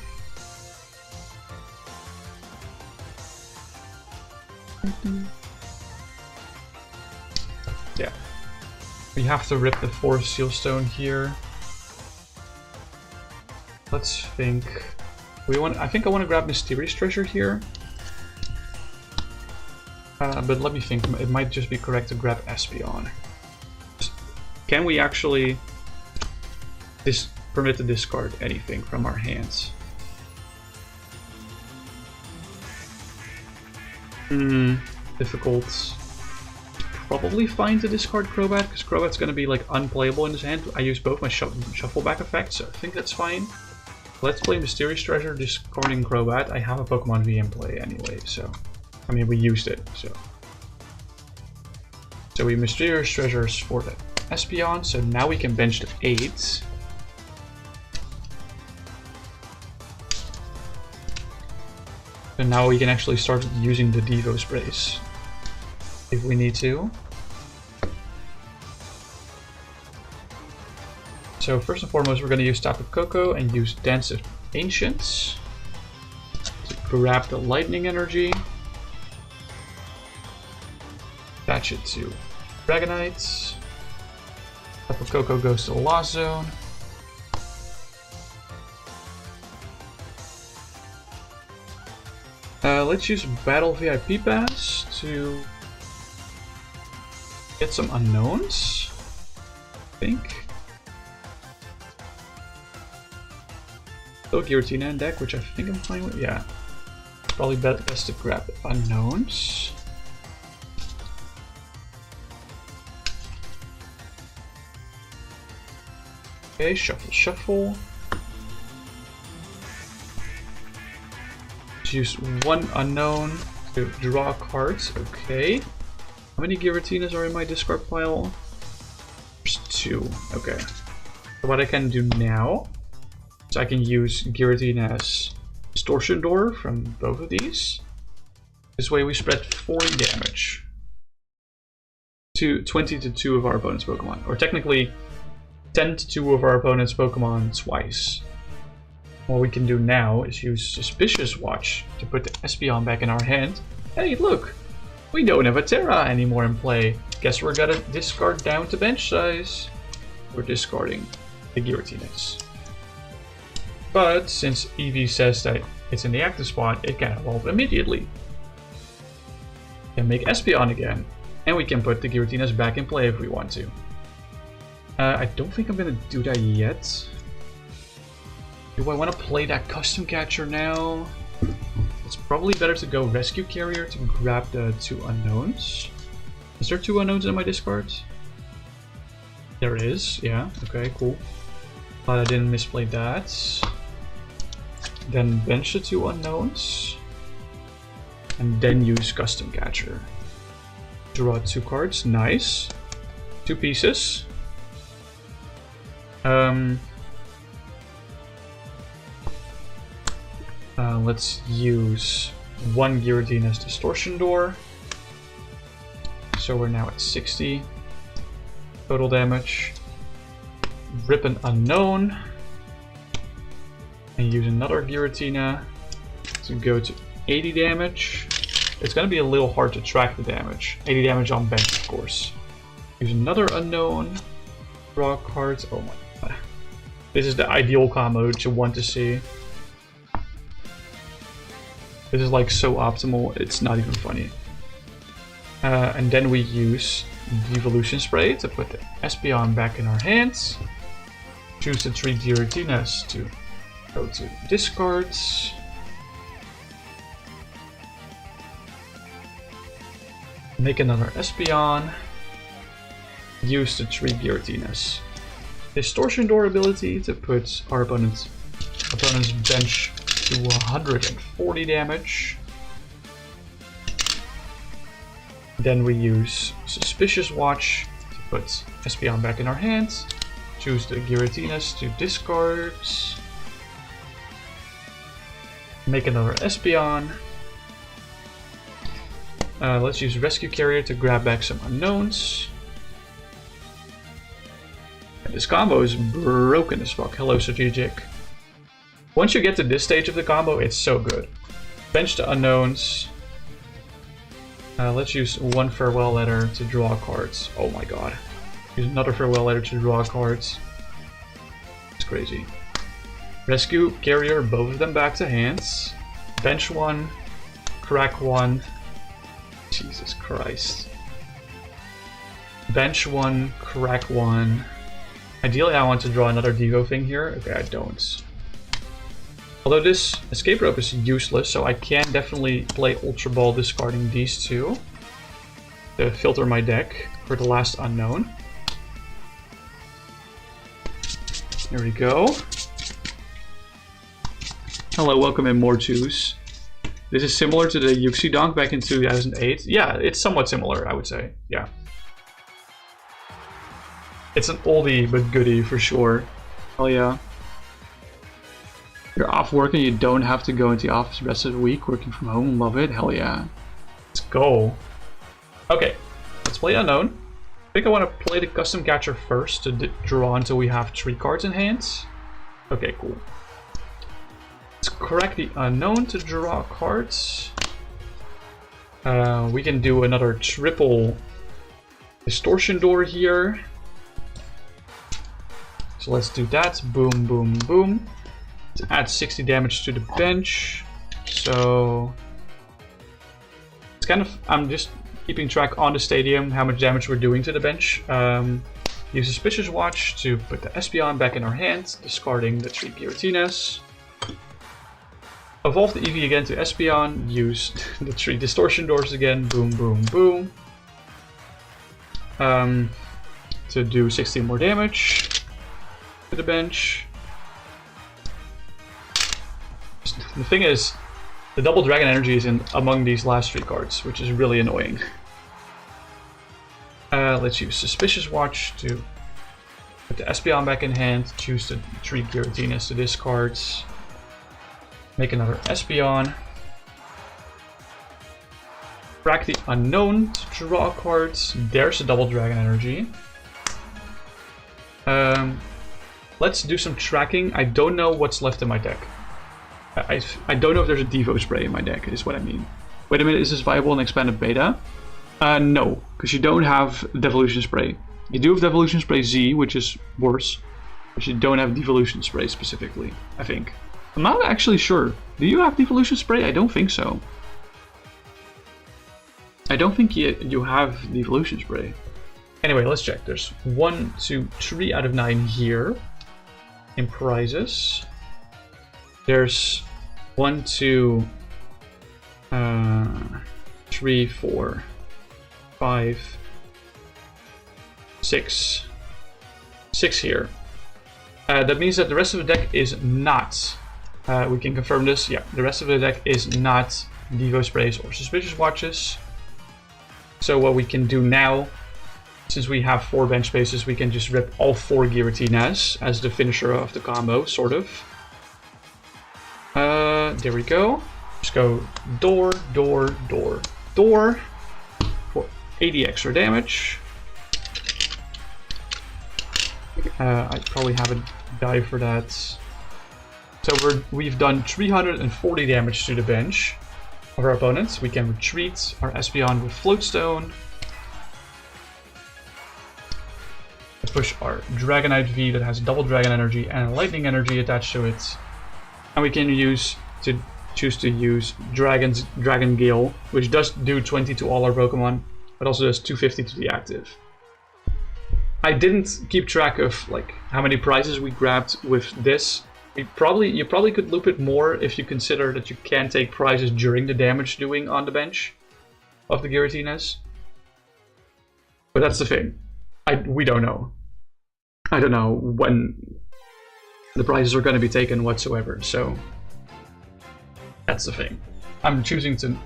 Yeah, we have to rip the 4 Sealstone here. Let's think. I think I want to grab Mysterious Treasure here. But let me think. It might just be correct to grab Espeon. Can we actually permit to discard anything from our hands? Difficult. Probably fine to discard Crobat, because Crobat's going to be like unplayable in this hand. I use both my shuffle back effects, so I think that's fine. Let's play Mysterious Treasure, discarding Crobat. I have a Pokemon V in play anyway, so I mean we used it, so we Mysterious Treasures for the Espeon, so now we can bench to 8. And now we can actually start using the Devo Sprays if we need to. So first and foremost, we're going to use Tapu Koko and use Dance of Ancients to grab the Lightning Energy. Attach it to Dragonite. Tapu Koko goes to the Lost Zone. Let's use Battle VIP Pass to get some unknowns, I think. Still Giratina in deck, which I think I'm fine with. Yeah, probably best to grab unknowns. Okay, shuffle, shuffle. Use 1 unknown to draw cards. Okay. How many Giratinas are in my discard pile? There's 2. Okay. So So what I can do now is I can use Giratina's Distortion Door from both of these. This way we spread 40 damage. 20 to 2 of our opponent's Pokemon. Or technically 10 to 2 of our opponent's Pokemon twice. What we can do now is use Suspicious Watch to put the Espeon back in our hand. Hey, look! We don't have a Terra anymore in play. Guess we're gonna discard down to bench size. We're discarding the Giratinas. But since Eevee says that it's in the active spot, it can evolve immediately. Can make Espeon again. And we can put the Giratinas back in play if we want to. I don't think I'm gonna do that yet. Do I want to play that custom catcher now? It's probably better to go Rescue Carrier to grab the 2 unknowns. Is there 2 unknowns in my discards? There is, yeah, okay, cool. Glad I didn't misplay that. Then bench the 2 unknowns. And then use custom catcher. Draw 2 cards, nice. 2 pieces. Let's use 1 Giratina's Distortion Door. So we're now at 60 total damage. Rip an unknown. And use another Giratina to go to 80 damage. It's gonna be a little hard to track the damage. 80 damage on bench, of course. Use another unknown. Draw cards. Oh my god. This is the ideal combo that you want to see. This is like so optimal, it's not even funny. And then we use Devolution Spray to put the Espeon back in our hands. Choose the 3 Giratinas to go to discards. Make another Espeon. Use the 3 Giratinas. Distortion Door ability to put our opponent's bench to 140 damage. Then we use Suspicious Watch to put Espeon back in our hands. Choose the Giratinas to discards. Make another Espeon. Let's use Rescue Carrier to grab back some unknowns. And this combo is broken as fuck. Hello, strategic. Once you get to this stage of the combo, it's so good. Bench the unknowns. Let's use 1 Farewell Letter to draw cards. Oh my god. Use another Farewell Letter to draw cards. It's crazy. Rescue Carrier, both of them back to hands. Bench 1. Crack 1. Jesus Christ. Bench 1. Crack 1. Ideally I want to draw another Devo thing here. Okay, I don't. Although this Escape Rope is useless, so I can definitely play Ultra Ball discarding these 2 to filter my deck for the last unknown. There we go. Hello, welcome in more 2s. This is similar to the Yuxi DONK back in 2008. Yeah, it's somewhat similar, I would say. Yeah. It's an oldie but goodie for sure. Hell yeah. You're off work and you don't have to go into the office the rest of the week, working from home, love it, hell yeah. Let's go. Okay, let's play unknown. I think I want to play the custom catcher first to draw until we have 3 cards in hands. Okay, cool. Let's crack the unknown to draw cards. We can do another triple Distortion Door here. So let's do that. Boom, boom, boom. To add 60 damage to the bench. So it's kind of, I'm just keeping track on the stadium how much damage we're doing to the bench. Use Suspicious Watch to put the Espeon back in our hands, discarding the 3 Giratinas. Evolve the Eevee again to Espeon. Use the 3 Distortion Doors again. Boom, boom, boom. To do 16 more damage to the bench. The thing is, the double Dragon Energy is in among these last 3 cards, which is really annoying. Let's use Suspicious Watch to Put the Espeon back in hand, choose the 3 Giratinas to discard. Make another Espeon. Crack the Unown to draw cards. There's a double Dragon Energy. Let's do some tracking. I don't know what's left in my deck. I don't know if there's a Devo Spray in my deck, is what I mean. Wait a minute, is this viable in Expanded Beta? No, because you don't have Devolution Spray. You do have Devolution Spray Z, which is worse, but you don't have Devolution Spray specifically, I think. I'm not actually sure. Do you have Devolution Spray? I don't think so. I don't think you have Devolution Spray. Anyway, let's check. There's 1, 2, 3 out of 9 here in prizes. There's 1, 2, 3, 4, 5, 6 here. That means that the rest of the deck is not, we can confirm this, yeah, the rest of the deck is not Devo Sprays or Suspicious Watches. So what we can do now, since we have 4 bench spaces, we can just rip all 4 Giratinas as the finisher of the combo, sort of. There we go. Just go door, door, door, door for 80 extra damage. I probably have a die for that. So we've done 340 damage to the bench of our opponents. We can retreat our Espeon with Float Stone. Push our Dragonite V that has double Dragon Energy and Lightning Energy attached to it. And we can choose to use Dragon Gale, which does do 20 to all our Pokemon, but also does 250 to the active. I didn't keep track of like how many prizes we grabbed with this. You probably could loop it more if you consider that you can take prizes during the damage doing on the bench of the Giratinas. But that's the thing. We don't know. I don't know when the prizes are going to be taken whatsoever, so that's the thing. I'm choosing to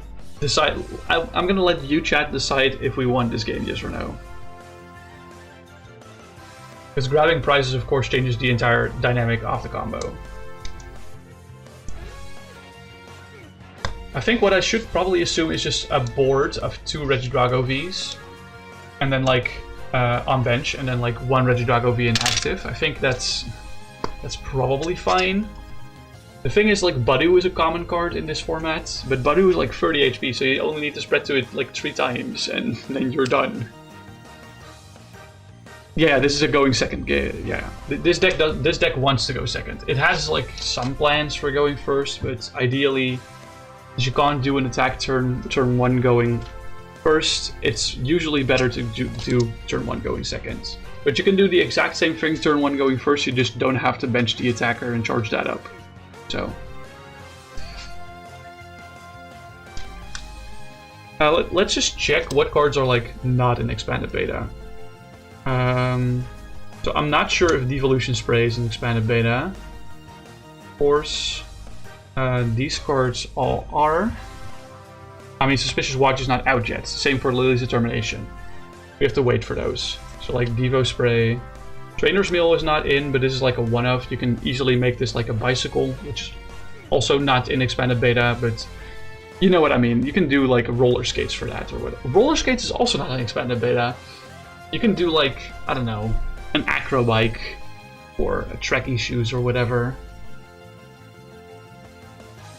decide. I'm going to let you chat decide if we want this game, yes or no. Because grabbing prizes, of course, changes the entire dynamic of the combo. I think what I should probably assume is just a board of 2 Regidrago Vs, and then like on bench, and then like 1 Regidrago V in active. I think that's probably fine. The thing is, like, Budu is a common card in this format, but Budu is like 30 HP, so you only need to spread to it like 3 times, and then you're done. Yeah, this is a going second game. Yeah, this deck wants to go second. It has like some plans for going first, but ideally, as you can't do an attack turn 1 going first, it's usually better to do turn 1 going second. But you can do the exact same thing turn 1 going first. You just don't have to bench the attacker and charge that up. So let's just check what cards are like not in expanded beta. So I'm not sure if Devolution Spray is in expanded beta. Of course, these cards all are. I mean, Suspicious Watch is not out yet. Same for Lily's Determination. We have to wait for those. So like Devo Spray. Trainers Mail is not in, but this is like a one-off. You can easily make this like a bicycle, which is also not in expanded beta, but you know what I mean. You can do like roller skates for that or whatever. Roller skates is also not in expanded beta. You can do like, I don't know, an acro bike or a trekking shoes or whatever.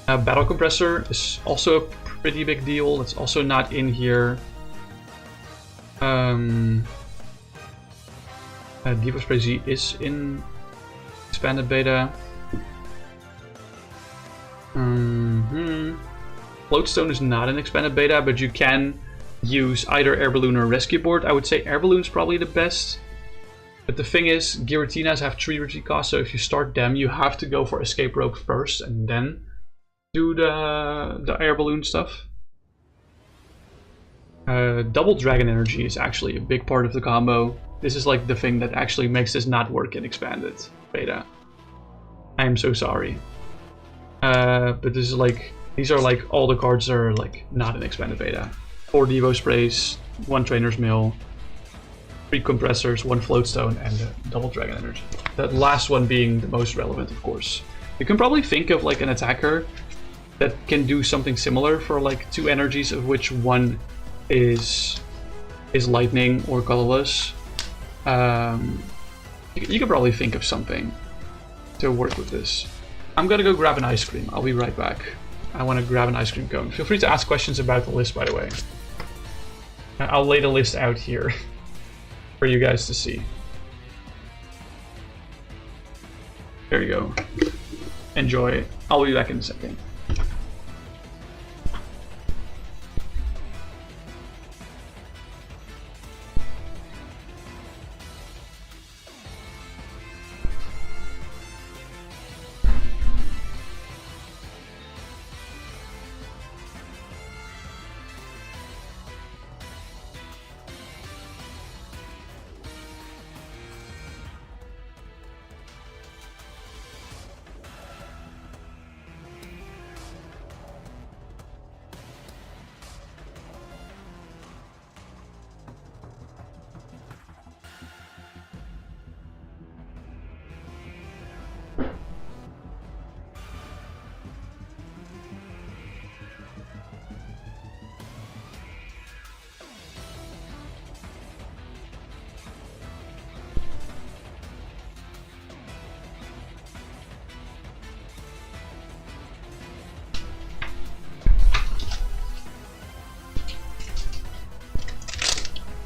Battle Compressor is also a pretty big deal. It's also not in here. Devo Spray Z is in expanded beta. Float Stone is not in expanded beta, but you can use either Air Balloon or Rescue Board. I would say Air Balloon's probably the best. But the thing is, Giratinas have 3 retreat costs, so if you start them, you have to go for Escape Rope first and then do the Air Balloon stuff. Double Dragon Energy is actually a big part of the combo. This is like the thing that actually makes this not work in expanded beta. I am so sorry. But this is like, these are like all the cards that are like not in expanded beta. 4 Devo Sprays, 1 Trainer's Mail. 3 compressors, 1 float stone, and double dragon energy. That last one being the most relevant, of course. You can probably think of like an attacker that can do something similar for like 2 energies, of which one is lightning or colorless. You could probably think of something to work with this. I'm gonna go grab an ice cream. I'll be right back. I want to grab an ice cream cone. Feel free to ask questions about the list, by the way. I'll lay the list out here for you guys to see. There you go. Enjoy. I'll be back in a second.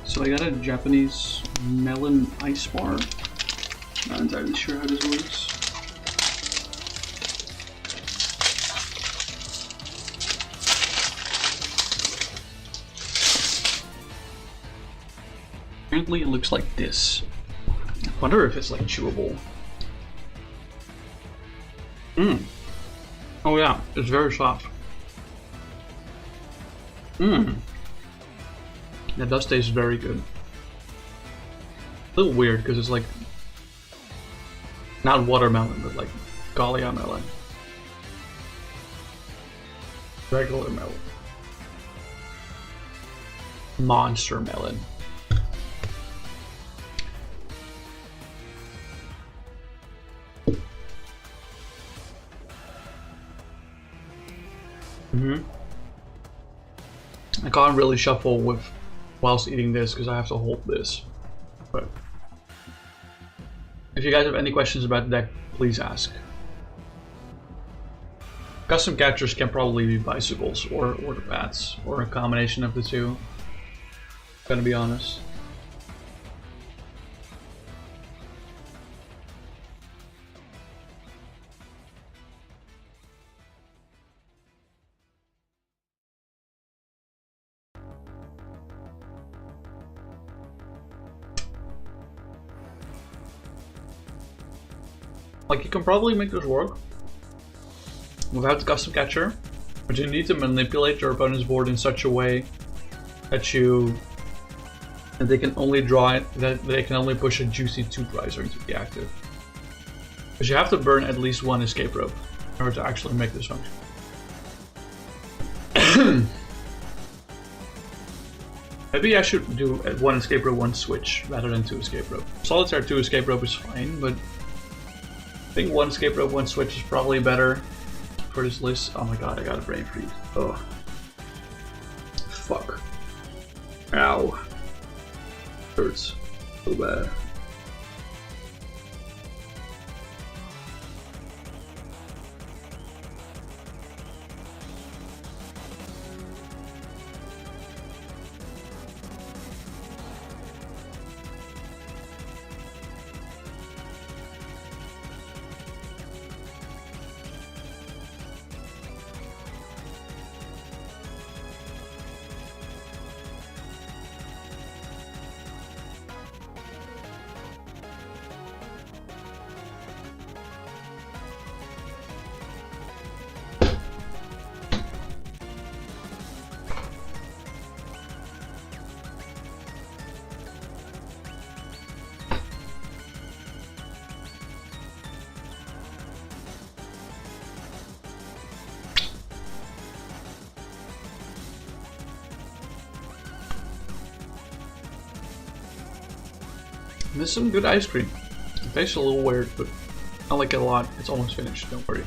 So I got a Japanese melon ice bar. Not entirely sure how this works. Apparently it looks like this. I wonder if it's like chewable. Oh yeah, it's very soft. That does taste very good. A little weird because it's like not watermelon, but like Galia melon. Regular melon. Monster melon. I can't really shuffle with whilst eating this because I have to hold this. But if you guys have any questions about the deck, please ask. Custom catchers can probably be bicycles or the bats, or a combination of the two. Gonna be honest. Like, you can probably make this work without the custom catcher, but you need to manipulate your opponent's board in such a way that they can only draw it, that they can only push a juicy 2-pricer into the active. Because you have to burn at least 1 escape rope in order to actually make this function. Maybe I should do 1 escape rope, 1 switch rather than 2 escape rope. Solitaire 2 escape rope is fine, but I think 1 escape rope, 1 switch is probably better for this list. Oh my god, I got a brain freeze. Oh. Fuck. Ow. Hurts. So bad. This is some good ice cream. It tastes a little weird, but I like it a lot. It's almost finished, don't worry.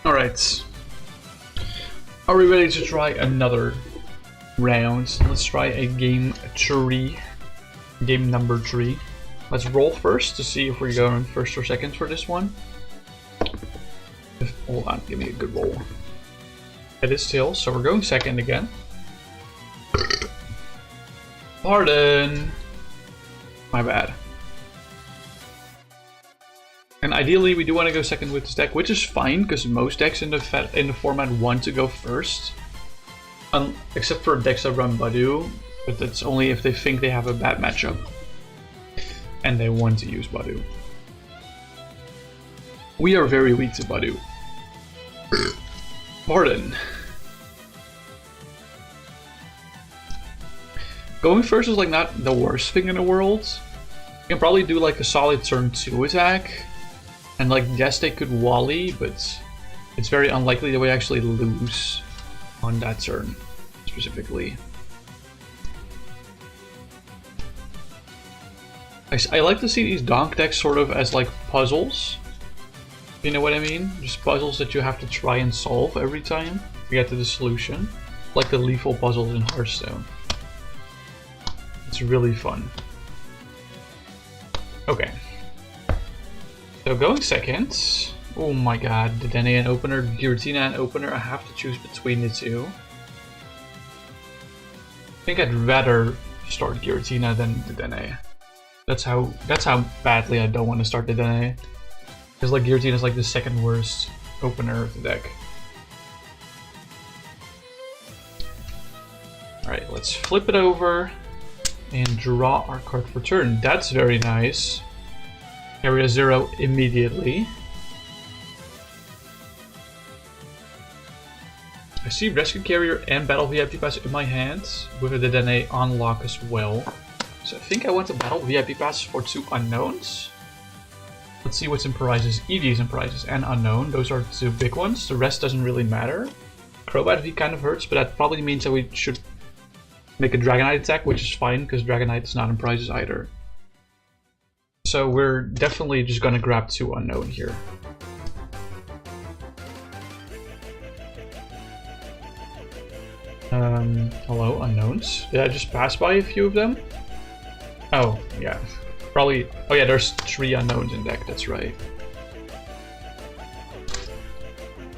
Alright. Are we ready to try another round? Let's try a game 3. Game number 3. Let's roll first to see if we're going first or second for this one. Hold on, give me a good roll. It is tails, so we're going second again. Pardon. My bad. And ideally, we do want to go second with this deck, which is fine because most decks in the format want to go first, except for decks that run Badu, but that's only if they think they have a bad matchup and they want to use Badu. We are very weak to Badu. Pardon. Going first is like not the worst thing in the world. You can probably do like a solid turn 2 attack. And like, yes, they could Wally, but it's very unlikely that we actually lose on that turn, specifically. I like to see these Donk decks sort of as like puzzles. You know what I mean? Just puzzles that you have to try and solve every time to get to the solution. Like the lethal puzzles in Hearthstone. It's really fun. Okay. So going second, oh my god, Dedenne and opener, Giratina and opener, I have to choose between the two. I think I'd rather start Giratina than Dedenne. That's how badly I don't want to start Dedenne. Because like Giratina is like the second worst opener of the deck. Alright, let's flip it over and draw our card for turn. That's very nice. Area 0 immediately. I see Rescue Carrier and Battle VIP Pass in my hands, with a Dedenne on lock as well. So I think I want a Battle VIP Pass for 2 unknowns. Let's see what's in prizes. Eevee is in prizes and unknown. Those are 2 big ones. The rest doesn't really matter. Crobat V kind of hurts, but that probably means that we should make a Dragonite attack, which is fine because Dragonite is not in prizes either. So we're definitely just gonna grab 2 unknown here. Hello, unknowns. Did I just pass by a few of them? Oh, yeah. Probably. Oh yeah, there's 3 unknowns in deck, that's right.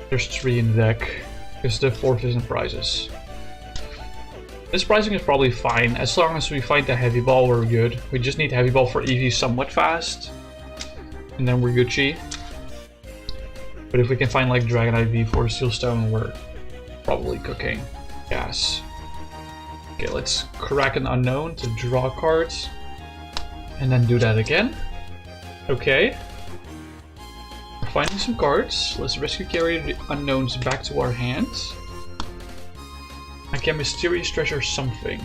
There's 3 in the deck, because the 4th is in prizes. This pricing is probably fine, as long as we find the heavy ball, we're good. We just need heavy ball for Eevee somewhat fast, and then we're Gucci. But if we can find like Dragonite V for Seal Stone, we're probably cooking. Yes. Okay, let's crack an unknown to draw cards, and then do that again. Okay. We're finding some cards. Let's Rescue Carrier the unknowns back to our hands. I can Mysterious Treasure something.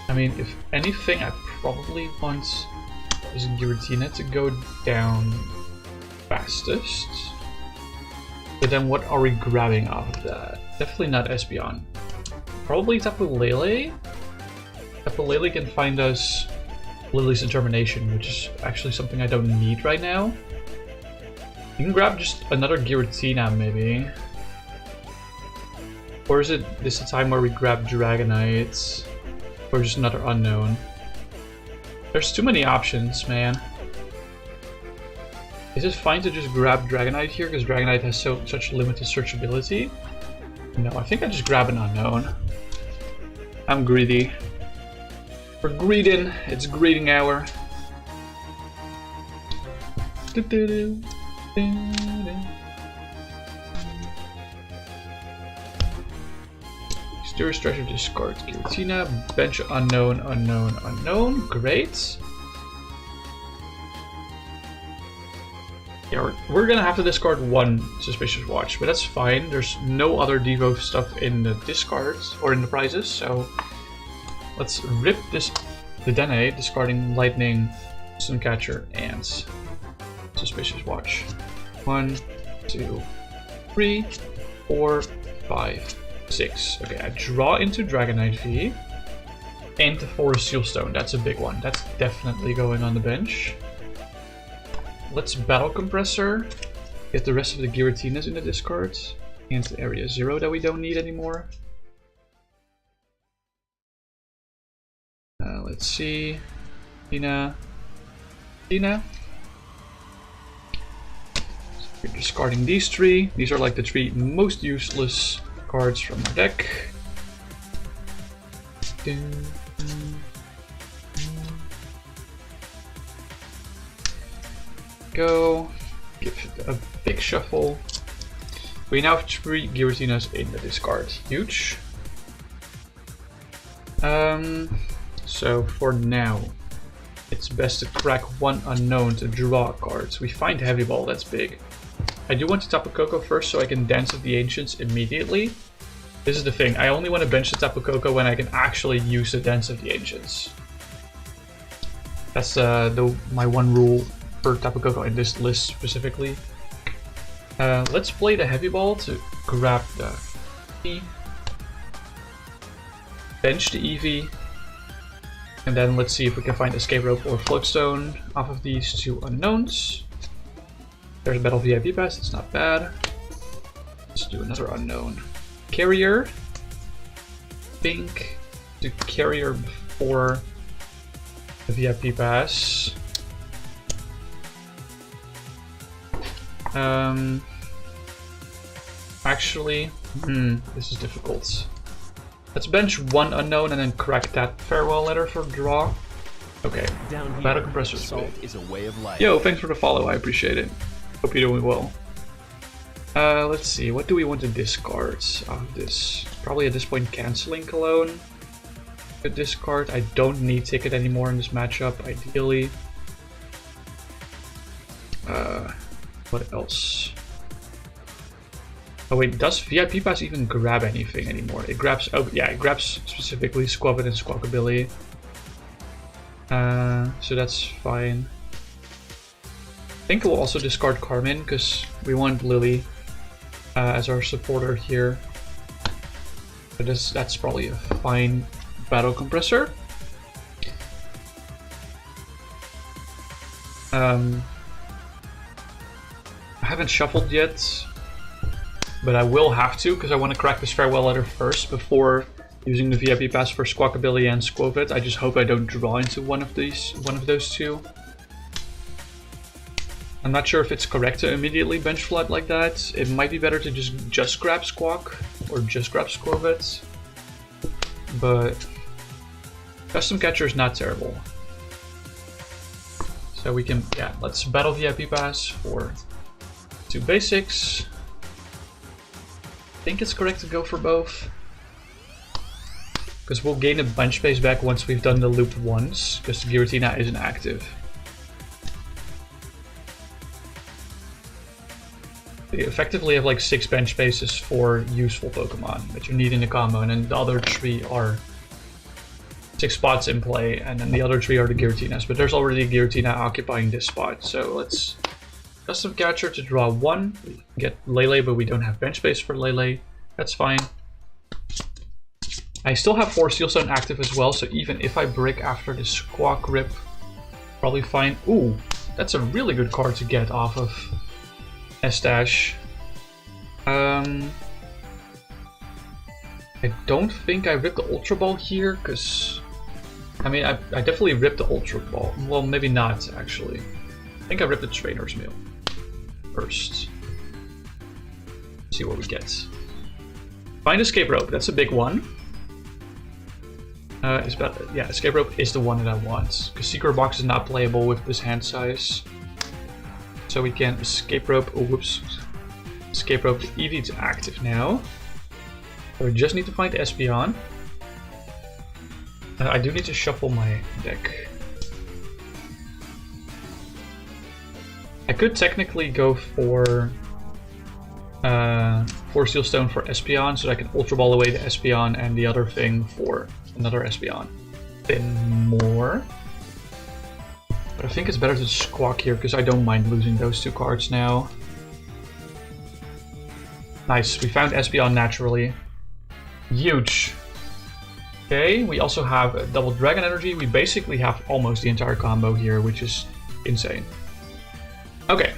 I mean, if anything, I probably want this Giratina to go down fastest. But then what are we grabbing off of that? Definitely not Espeon. Probably Tapu Lele. Tapu Lele can find us Lily's Determination, which is actually something I don't need right now. You can grab just another Giratina maybe. Or is it this a time where we grab Dragonite? Or just another unknown? There's too many options, man. Is it fine to just grab Dragonite here because Dragonite has such limited searchability? No, I think I just grab an unknown. I'm greedy. We're greeding. It's greeting hour. Mysterious Treasure discard Giratina. Bench unknown, unknown, unknown. Great. Yeah, we're gonna have to discard one Suspicious Watch, but that's fine. There's no other Devo stuff in the discards or in the prizes, so let's rip this Dedenne, discarding Lightning, Suncatcher, and Suspicious Watch. 1, 2, 3, 4, 5, 6. Okay, I draw into Dragonite V and for a Seal Stone. That's a big one. That's definitely going on the bench. Let's Battle Compressor, get the rest of the Giratinas in the discards, and Area 0 that we don't need anymore. Let's see. Tina. We're discarding these three. These are like the three most useless cards from our deck. Go. Give it a big shuffle. We now have 3 Giratinas in the discard. Huge. So for now, it's best to crack one unknown to draw cards. We find Heavy Ball, that's big. I do want to Tapu Koko first so I can Dance of the Ancients immediately. This is the thing, I only want to bench the Tapu Koko when I can actually use the Dance of the Ancients. That's my one rule for Tapu Koko in this list specifically. Let's play the Heavy Ball to grab the Eevee. Bench the Eevee. And then let's see if we can find Escape Rope or Float Stone off of these 2 unknowns. There's Battle VIP Pass, it's not bad. Let's do another unknown. Carrier. Think to Carrier before the VIP Pass. Actually, this is difficult. Let's bench one unknown and then crack that farewell letter for draw. Okay, Battle Compressor is a way of life. Yo, thanks for the follow, I appreciate it. Hope you're doing well. Let's see, what do we want to discard out of this? Probably at this point Canceling Cologne. Good discard. I don't need Ticket anymore in this matchup, ideally. What else? Oh wait, does VIP Pass even grab anything anymore? It grabs, oh yeah, it grabs specifically Skwovet and Squawkabilly. So that's fine. I think we'll also discard Carmine because we want Lily as our supporter here. But that's probably a fine Battle Compressor. I haven't shuffled yet. But I will have to, because I want to crack this farewell letter first before using the VIP Pass for Squawkabilly and Skwovet. I just hope I don't draw into one of those 2. I'm not sure if it's correct to immediately bench flood like that. It might be better to just grab Squawk or just grab Skwovet. But Custom Catcher is not terrible. So we can, yeah, let's battle VIP Pass for 2 basics. I think it's correct to go for both. Because we'll gain a bench space back once we've done the loop once, because the Giratina isn't active. You effectively have like 6 bench spaces for useful Pokemon that you need in the combo, and then the other 3 are 6 spots in play, and then the other 3 are the Giratinas. But there's already a Giratina occupying this spot, so let's Custom Catcher to draw 1. We get Lele, but we don't have bench space for Lele. That's fine. I still have 4 Seal Stone active as well, so even if I brick after the Squawk Rip, probably fine. Ooh, that's a really good card to get off of S-Dash. I don't think I ripped the Ultra Ball here, because... I mean, I definitely ripped the Ultra Ball. Well, maybe not, actually. I think I ripped the Trainers Mail first. Let's see what we get. Find Escape Rope, that's a big one. Yeah, Escape Rope is the one that I want, because Secret Box is not playable with this hand size. So we can Escape Rope, oh whoops. Escape Rope, the Eevee is active now. So we just need to find Espeon. I do need to shuffle my deck. I could technically go for 4 Seal Stone for Espeon, so that I can Ultra Ball away the Espeon and the other thing for another Espeon. Then more. But I think it's better to Squawk here, because I don't mind losing those 2 cards now. Nice, we found Espeon naturally. Huge. Okay, we also have a double Dragon Energy. We basically have almost the entire combo here, which is insane. Okay.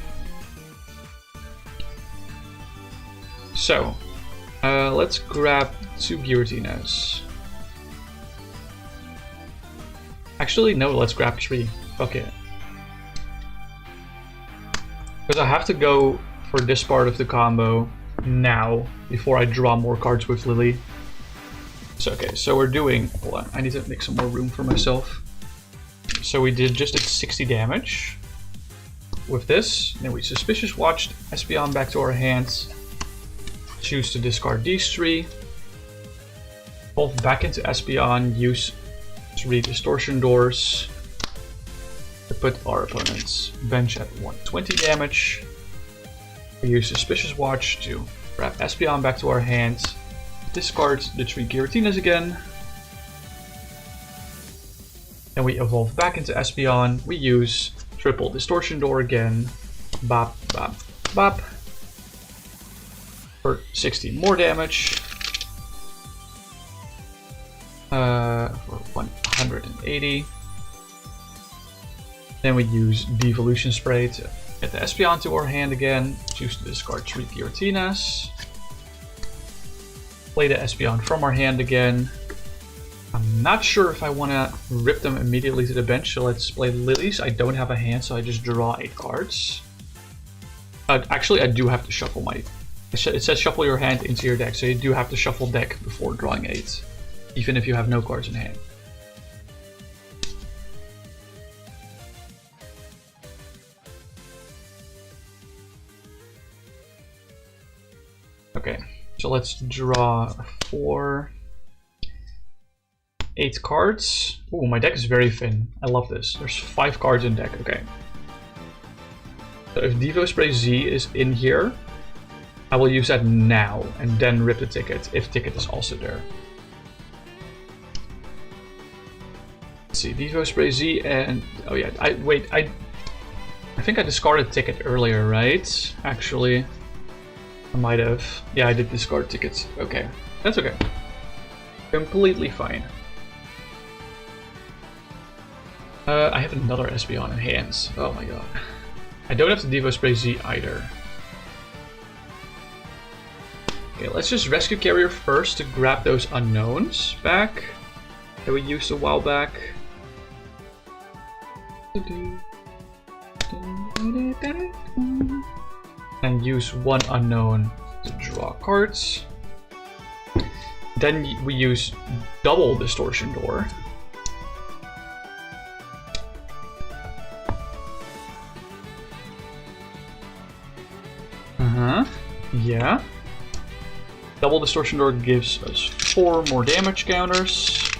So, let's grab 2 Giratinas. Actually, no, let's grab 3. Fuck it. Because I have to go for this part of the combo now, before I draw more cards with Lily. So, okay, so we're doing... Hold on, I need to make some more room for myself. So we did 60 damage with this. Then we Suspicious Watched Espeon back to our hands. Choose to discard these 3. Evolve back into Espeon. Use 3 Distortion Doors to put our opponent's bench at 120 damage. We use Suspicious Watch to wrap Espeon back to our hands. Discard the 3 Giratinas again. And we evolve back into Espeon. We use triple Distortion Door again. Bop, bop, bop. For 60 more damage. For 180. Then we use Devolution Spray to get the Espeon to our hand again. Choose to discard 3 Giratinas. Play the Espeon from our hand again. I'm not sure if I want to rip them immediately to the bench, so let's play Lilies. I don't have a hand, so I just draw 8 cards. Actually, I do have to shuffle my... It says shuffle your hand into your deck, so you do have to shuffle deck before drawing 8. Even if you have no cards in hand. Okay. So let's draw 8 cards. Ooh, my deck is very thin. I love this. There's 5 cards in deck. Okay. So if Devo Spray Z is in here, I will use that now and then rip the ticket if ticket is also there. Let's see, Devo Spray Z and oh yeah, I think I discarded ticket earlier, right? Actually. I might have. Yeah, I did discard tickets. Okay. That's okay. Completely fine. I have another Espeon in hands. Oh my god. I don't have the Devo Spray Z either. Okay, let's just Rescue Carrier first to grab those unknowns back that we used a while back. And use 1 unknown to draw cards. Then we use double Distortion Door. Yeah. Double Distortion Door gives us 4 more damage counters.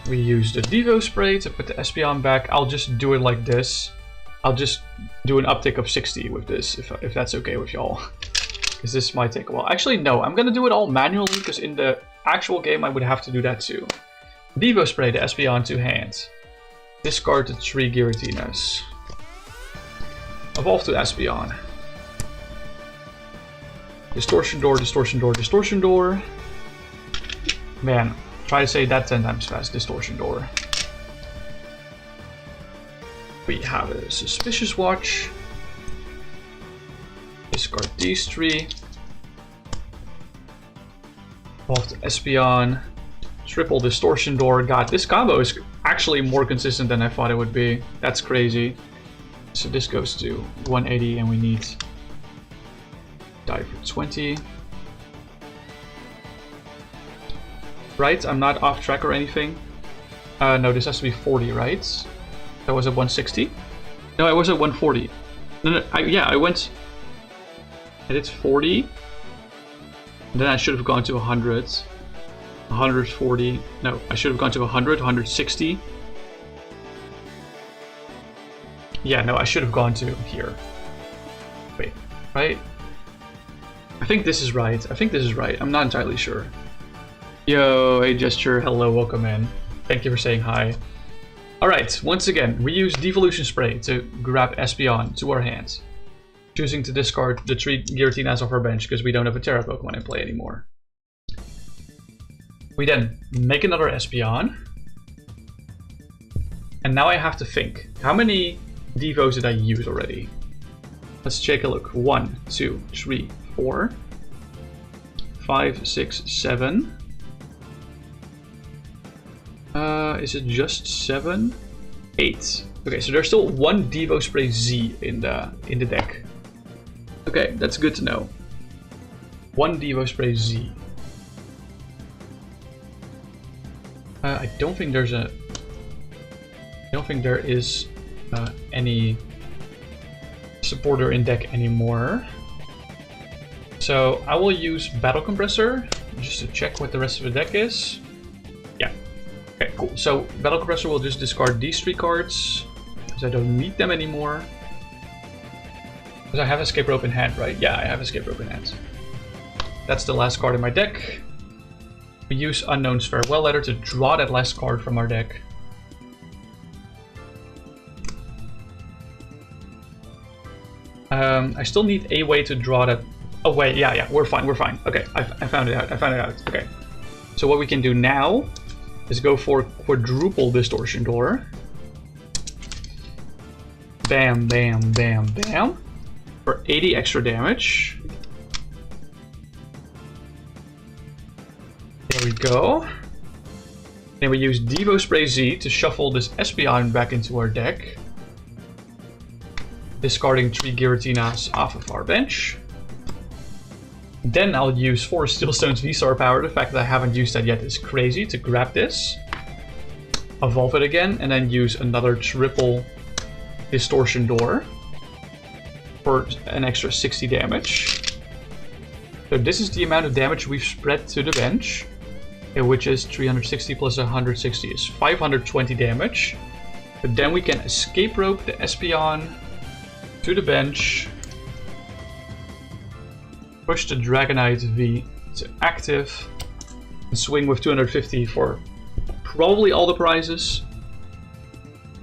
We use the Devo Spray to put the Espeon back. I'll just do it like this. I'll just do an uptick of 60 with this, if that's okay with y'all. Because this might take a while. Actually, no, I'm gonna do it all manually, because in the actual game I would have to do that too. Devo Spray the Espeon to hand. Discard the 3 Giratinas. Evolve to Espeon. Distortion Door, Distortion Door, Distortion Door. Man, try to say that 10 times fast. Distortion Door. We have a Suspicious Watch. Discard these 3. Evolve to Espeon. Triple Distortion Door. God, this combo is actually more consistent than I thought it would be. That's crazy. So this goes to 180 and we need die for 20. Right, I'm not off track or anything. No, this has to be 40, right? That was at 160? No, I was at 140. No, yeah, I went... I did 40. And then I should have gone to 100. 140. No, I should have gone to 100, 160. Yeah, no, I should have gone to here. Wait, right? I think this is right. I think this is right. I'm not entirely sure. Yo, hey Gesture, hello, welcome in. Thank you for saying hi. Alright, once again, we use Devolution Spray to grab Espeon to our hands. Choosing to discard the 3 Giratinas off our bench because we don't have a Terra Pokemon in play anymore. We then make another Espeon. And now I have to think, how many Devos did I use already? Let's take a look. 1, 2, 3, 4, 5, 6, 7. Is it just 7? 8. Okay, so there's still 1 Devo Spray Z in the deck. Okay, that's good to know. 1 Devo Spray Z. I don't think there's a... I don't think there is any supporter in deck anymore. So I will use Battle Compressor just to check what the rest of the deck is. Yeah. Okay, cool. So Battle Compressor will just discard these 3 cards because I don't need them anymore. Because I have Escape Rope in hand, right? Yeah, I have Escape Rope in hand. That's the last card in my deck. We use Unknown's Farewell Letter to draw that last card from our deck. I still need a way to draw that. Oh wait, yeah, we're fine, we're fine. Okay, I found it out, Okay. So what we can do now is go for Quadruple Distortion Door. Bam, bam, bam, bam. For 80 extra damage. There we go. Then we use Devo Spray Z to shuffle this Espeon back into our deck. Discarding 3 Giratinas off of our bench. Then I'll use 4 Steelstone's V-Star power. The fact that I haven't used that yet is crazy. To grab this, evolve it again, and then use another triple Distortion Door for an extra 60 damage. So this is the amount of damage we've spread to the bench, which is 360 plus 160 is 520 damage. But then we can Escape Rope the Espeon to the bench, push the Dragonite V to active, and swing with 250 for probably all the prizes.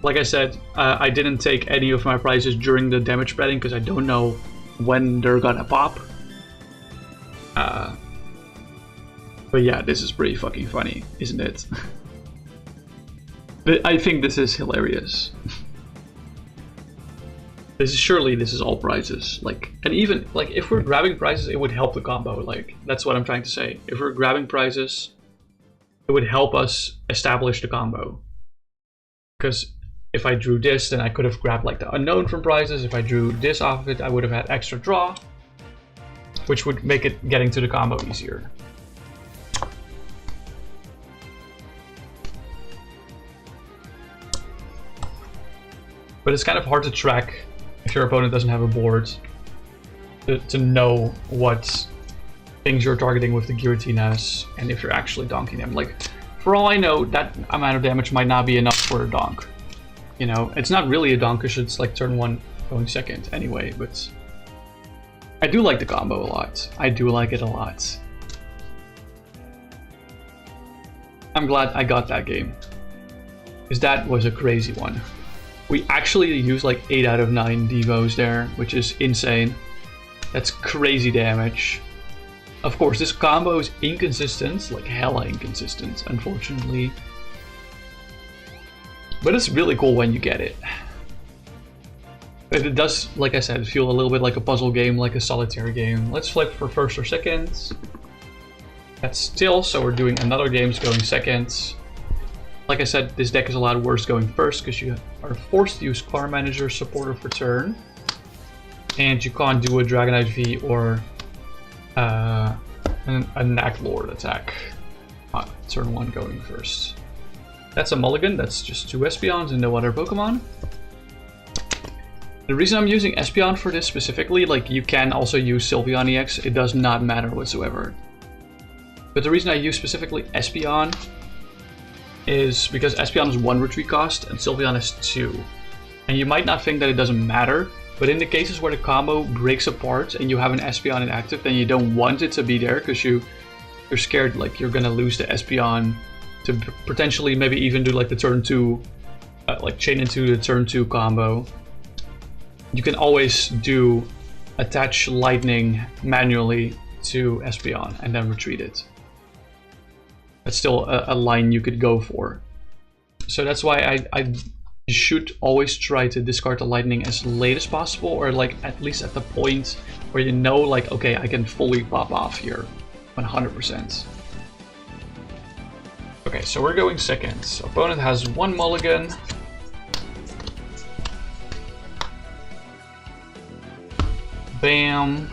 Like I said, I didn't take any of my prizes during the damage spreading because I don't know when they're gonna pop. But yeah, this is pretty fucking funny, isn't it? I think this is hilarious. Surely this is all prizes. Like, and even like if we're grabbing prizes, it would help the combo. Like, that's what I'm trying to say. If we're grabbing prizes, it would help us establish the combo. Because if I drew this, then I could have grabbed like the unknown from prizes. If I drew this off of it, I would have had extra draw, which would make it getting to the combo easier. But it's kind of hard to track if your opponent doesn't have a board to know what things you're targeting with the Giratinas and if you're actually donking them. Like, for all I know, that amount of damage might not be enough for a donk. You know, it's not really a donk because it's like turn 1 going second anyway, but I do like the combo a lot. I do like it a lot. I'm glad I got that game, because that was a crazy one. We actually used like 8 out of 9 Devos there, which is insane. That's crazy damage. Of course, this combo is inconsistent, like hella inconsistent, unfortunately. But it's really cool when you get it. But it does, like I said, feel a little bit like a puzzle game, like a solitaire game. Let's flip for first or second. That's still, so we're doing another game's going second. Like I said, this deck is a lot worse going first because you are forced to use Card Manager Supporter for turn. And you can't do a Dragonite V or a Naganadel attack. Turn 1 going first. That's a mulligan, that's just 2 Espeons and no other Pokemon. The reason I'm using Espeon for this specifically, like you can also use Sylveon EX, it does not matter whatsoever. But the reason I use specifically Espeon is because Espeon is 1 retreat cost and Sylveon is 2. And you might not think that it doesn't matter, but in the cases where the combo breaks apart and you have an Espeon inactive, then you don't want it to be there because you're scared like you're gonna lose the Espeon to potentially maybe even do like the turn 2, like chain into the turn 2 combo. You can always do attach lightning manually to Espeon and then retreat it. That's still a line you could go for. So that's why I should always try to discard the lightning as late as possible, or like at least at the point where you know like, okay, I can fully pop off here 100%. Okay, so we're going second. So opponent has 1 mulligan. Bam.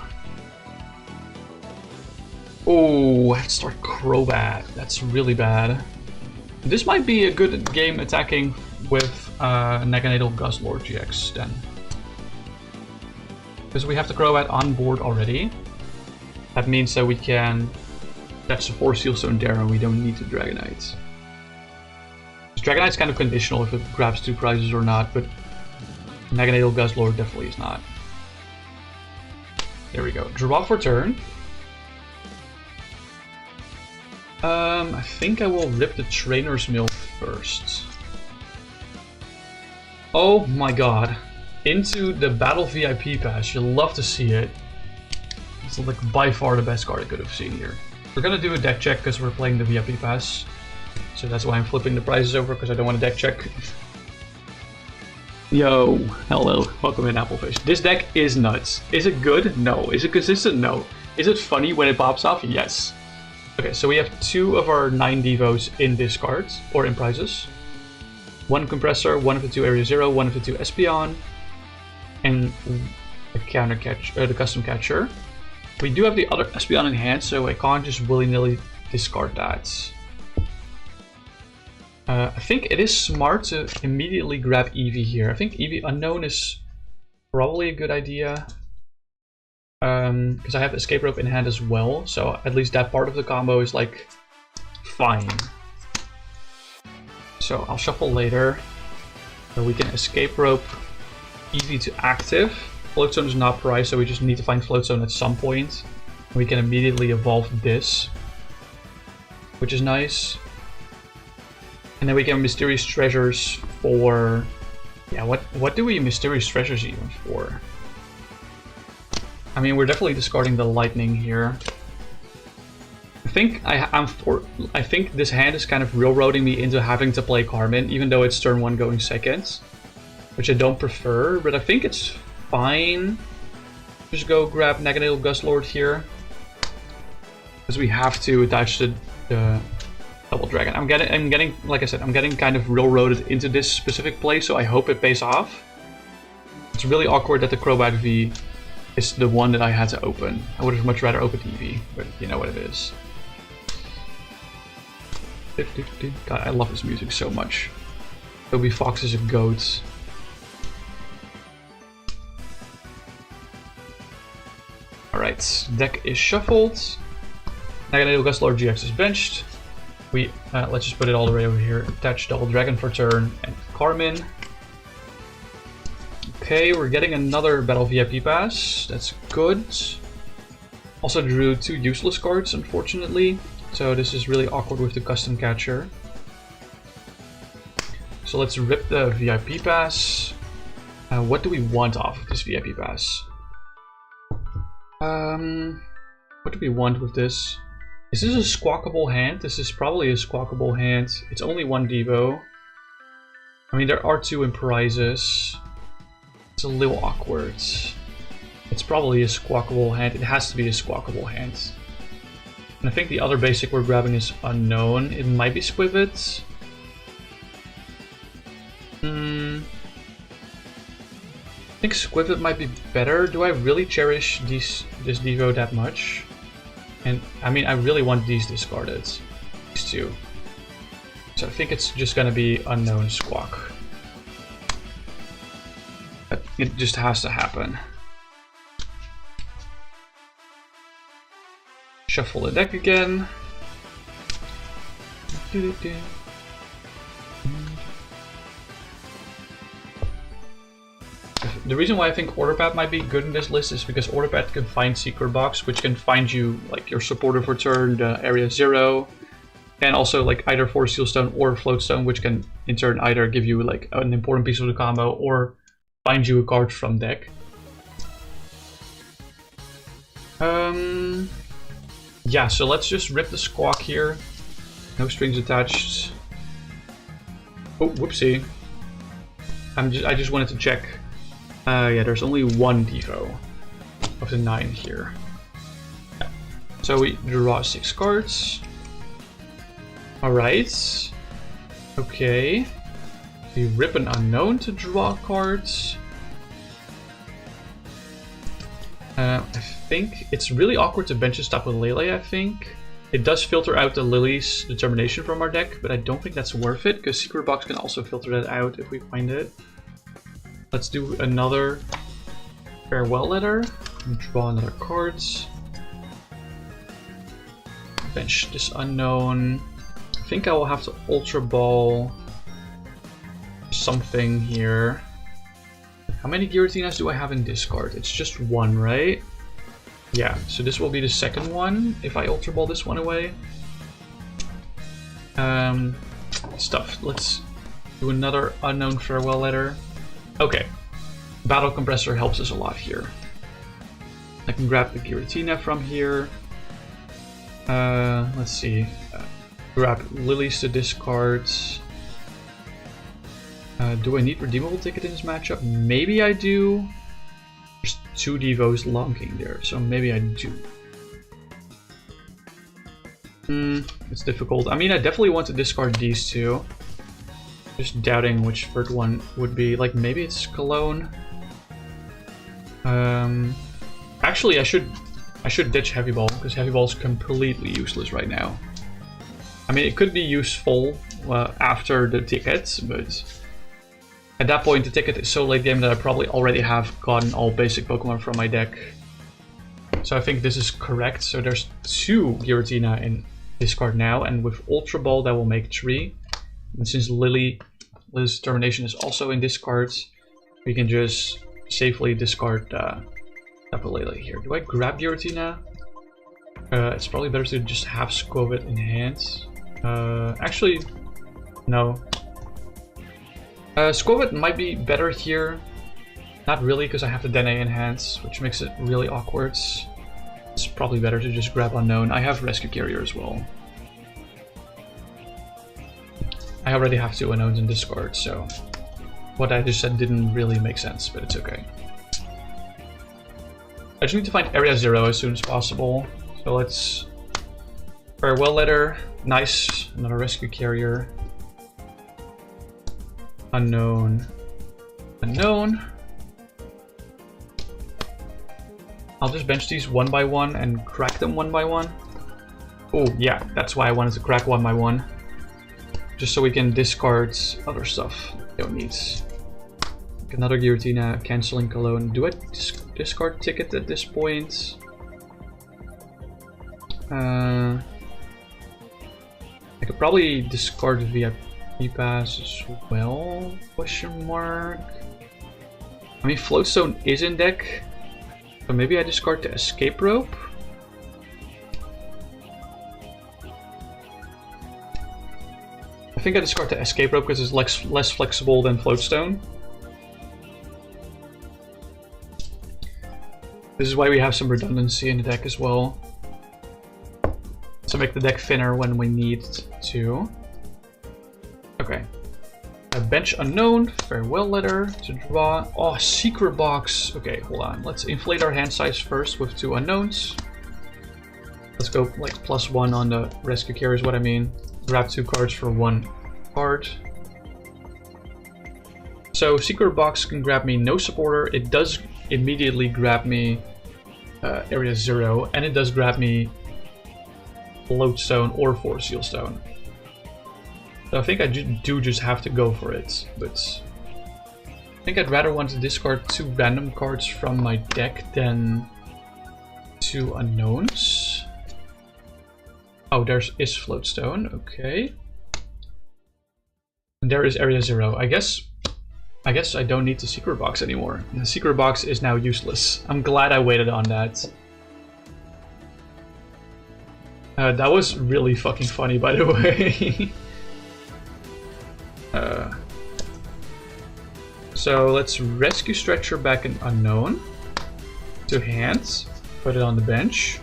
Oh, let's start Crobat. That's really bad. This might be a good game attacking with Naganadel Guzzlord-GX then. Because we have the Crobat on board already. That means that we can attach the 4 Seal Stone there and we don't need the Dragonite. Dragonite's kind of conditional if it grabs 2 prizes or not, but Naganadel Guzzlord definitely is not. There we go. Draw for turn. I think I will rip the Trainer's Mail first. Oh my god. Into the Battle VIP Pass. You'll love to see it. It's like by far the best card I could have seen here. We're gonna do a deck check because we're playing the VIP Pass. So that's why I'm flipping the prizes over, because I don't want to deck check. Yo, hello, welcome in Applefish. This deck is nuts. Is it good? No. Is it consistent? No. Is it funny when it pops off? Yes. Okay, so we have 2 of our 9 Devos in this card, or in prizes. 1 Compressor, 1 of the 2 Area 0, 1 of the 2 Espeon, and the counter catch, the custom catcher. We do have the other Espeon in hand, so I can't just willy-nilly discard that. I think it is smart to immediately grab Eevee here. I think Eevee Unown is probably a good idea. Because I have Escape Rope in hand as well, so at least that part of the combo is like fine. So I'll shuffle later. So we can Escape Rope Eevee to active. Float Stone is not priced, so we just need to find Float Stone at some point. We can immediately evolve this, which is nice. And then we get Mysterious Treasures for... yeah, what do we Mysterious Treasures even for? I mean, we're definitely discarding the lightning here. I think this hand is kind of railroading me into having to play Carmine, even though it's turn 1 going second, which I don't prefer, but I think it's fine. Just go grab Naganadel Guzzlord here, because we have to attach the Double Dragon. I'm getting, like I said, I'm getting kind of railroaded into this specific play, so I hope it pays off. It's really awkward that the Crobat V is the one that I had to open. I would have much rather opened Eevee, but you know what it is. God, I love this music so much. Toby Fox is a goat. Alright, deck is shuffled. Naganadel Guzzlord-GX is benched. We let's just put it all the way over here. Attach Double Dragon for turn and Carmine. Okay, we're getting another Battle VIP Pass. That's good. Also drew 2 useless cards, unfortunately. So this is really awkward with the custom catcher. So let's rip the VIP pass. What do we want off of this VIP pass? What do we want with this? Is this a squawkable hand? This is probably a squawkable hand. It's only one Devo. I mean, there are 2 in prizes. It's a little awkward. It's probably a squawkable hand. It has to be a squawkable hand. And I think the other basic we're grabbing is unknown. It might be Skwovet. I think Skwovet might be better. Do I really cherish this Devo that much? And I mean, I really want these discarded. These 2. So I think it's just gonna be unknown Squawk. It just has to happen. Shuffle the deck again. The reason why I think Order Path might be good in this list is because Order Path can find Secret Box, which can find you like your supportive return, the Area 0, and also like either Force Seal Stone or Float Stone, which can in turn either give you like an important piece of the combo or find you a card from deck. Yeah, so let's just rip the Squawk here. No strings attached. Oh, whoopsie. I just wanted to check. Yeah, there's only one Devo of the 9 here. Yeah. So we draw 6 cards. Alright. Okay. We rip an unknown to draw cards. I think it's really awkward to bench this Tapu Lele, I think. It does filter out the Lily's determination from our deck, but I don't think that's worth it, because Secret Box can also filter that out if we find it. Let's do another farewell letter and draw another cards. Bench this unknown. I think I will have to Ultra Ball something here. How many Giratinas do I have in discard? It's just 1, right? Yeah, so this will be the second one if I Ultra Ball this one away. Stuff. Let's do another unknown farewell letter. Okay, Battle Compressor helps us a lot here. I can grab the Giratina from here. Let's see. Grab Lilies to discard. Do I need Redeemable Ticket in this matchup? Maybe I do. There's 2 Devos lonking there, so maybe I do. It's difficult. I mean, I definitely want to discard these 2. Just doubting which third one would be. Like, maybe it's Cologne. Actually, I should ditch Heavy Ball, because Heavy Ball is completely useless right now. I mean, it could be useful after the tickets, but at that point the ticket is so late game that I probably already have gotten all basic Pokemon from my deck. So I think this is correct. So there's 2 Giratina in discard now, and with Ultra Ball that will make 3. And since Lily's determination is also in discards, we can just safely discard Tapu Lele here. Do I grab Giratina? It's probably better to just have Skwovet in hand. Actually, no. Skwovet might be better here. Not really, because I have the Dedenne in hand, which makes it really awkward. It's probably better to just grab Unknown. I have Rescue Carrier as well. I already have 2 Unknowns in discard, so what I just said didn't really make sense, but it's okay. I just need to find Area 0 as soon as possible. So let's farewell letter. Nice, another Rescue Carrier. Unknown. Unknown. I'll just bench these 1 by 1 and crack them 1 by 1. Oh yeah, that's why I wanted to crack 1 by 1. Just so we can discard other stuff we don't need. Like another Giratina, Canceling Cologne. Do I discard Ticket at this point? I could probably discard the VIP Pass as well? Question mark. I mean, Float Stone is in deck, so maybe I discard the Escape Rope. I think I discard the Escape Rope because it's less flexible than Float Stone. This is why we have some redundancy in the deck as well. To make the deck thinner when we need to. Okay. A bench Unown, Farewell Letter to draw. Oh, Secret Box. Okay, hold on. Let's inflate our hand size first with 2 Unowns. Let's go like +1 on the Rescue Carrier is what I mean. Grab 2 cards for 1 card. So Secret Box can grab me no supporter. It does immediately grab me Area 0, and it does grab me Float Stone or 4 Seal Stone. So I think I do just have to go for it, but I think I'd rather want to discard 2 random cards from my deck than 2 Unknowns. Oh, there is Float Stone, okay. And there is Area 0. I guess I don't need the Secret Box anymore. The Secret Box is now useless. I'm glad I waited on that. That was really fucking funny, by the way. So let's Rescue Stretcher back in Unknown to hand, put it on the bench,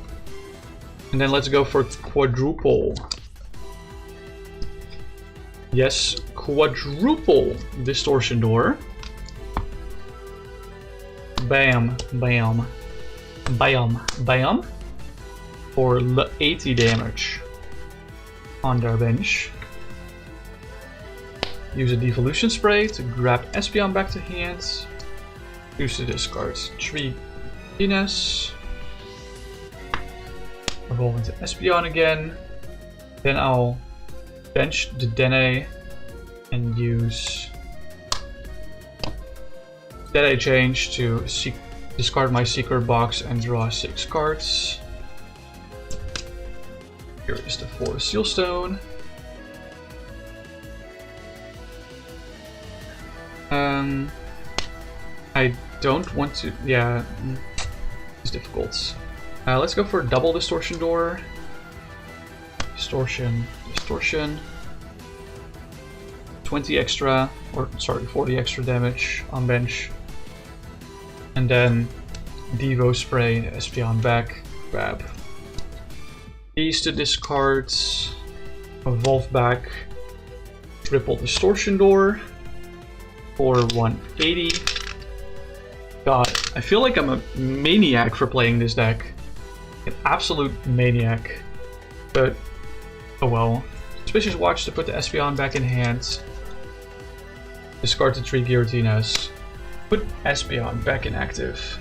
and then let's go for quadruple. Yes, quadruple Distortion Door. Bam, bam, bam, bam. For 80 damage on their bench. Use a Devolution Spray to grab Espeon back to hand. Use to discard 3 Venus. Evolve into Espeon again. Then I'll bench the Dedenne and use Dedenne change to discard my Secret Box and draw 6 cards. Here is the 4 Seal Stone. I don't want to. Yeah, it's difficult. Let's go for double Distortion Door. Distortion, distortion. 20 extra, or sorry, 40 extra damage on bench. And then Devo Spray Espeon back, grab these to discard, evolve back, triple Distortion Door for 180. God, I feel like I'm a maniac for playing this deck. An absolute maniac. But, oh well. Suspicious Watch to put the Espeon back in hand. Discard the 3 Giratinas. Put Espeon back in active.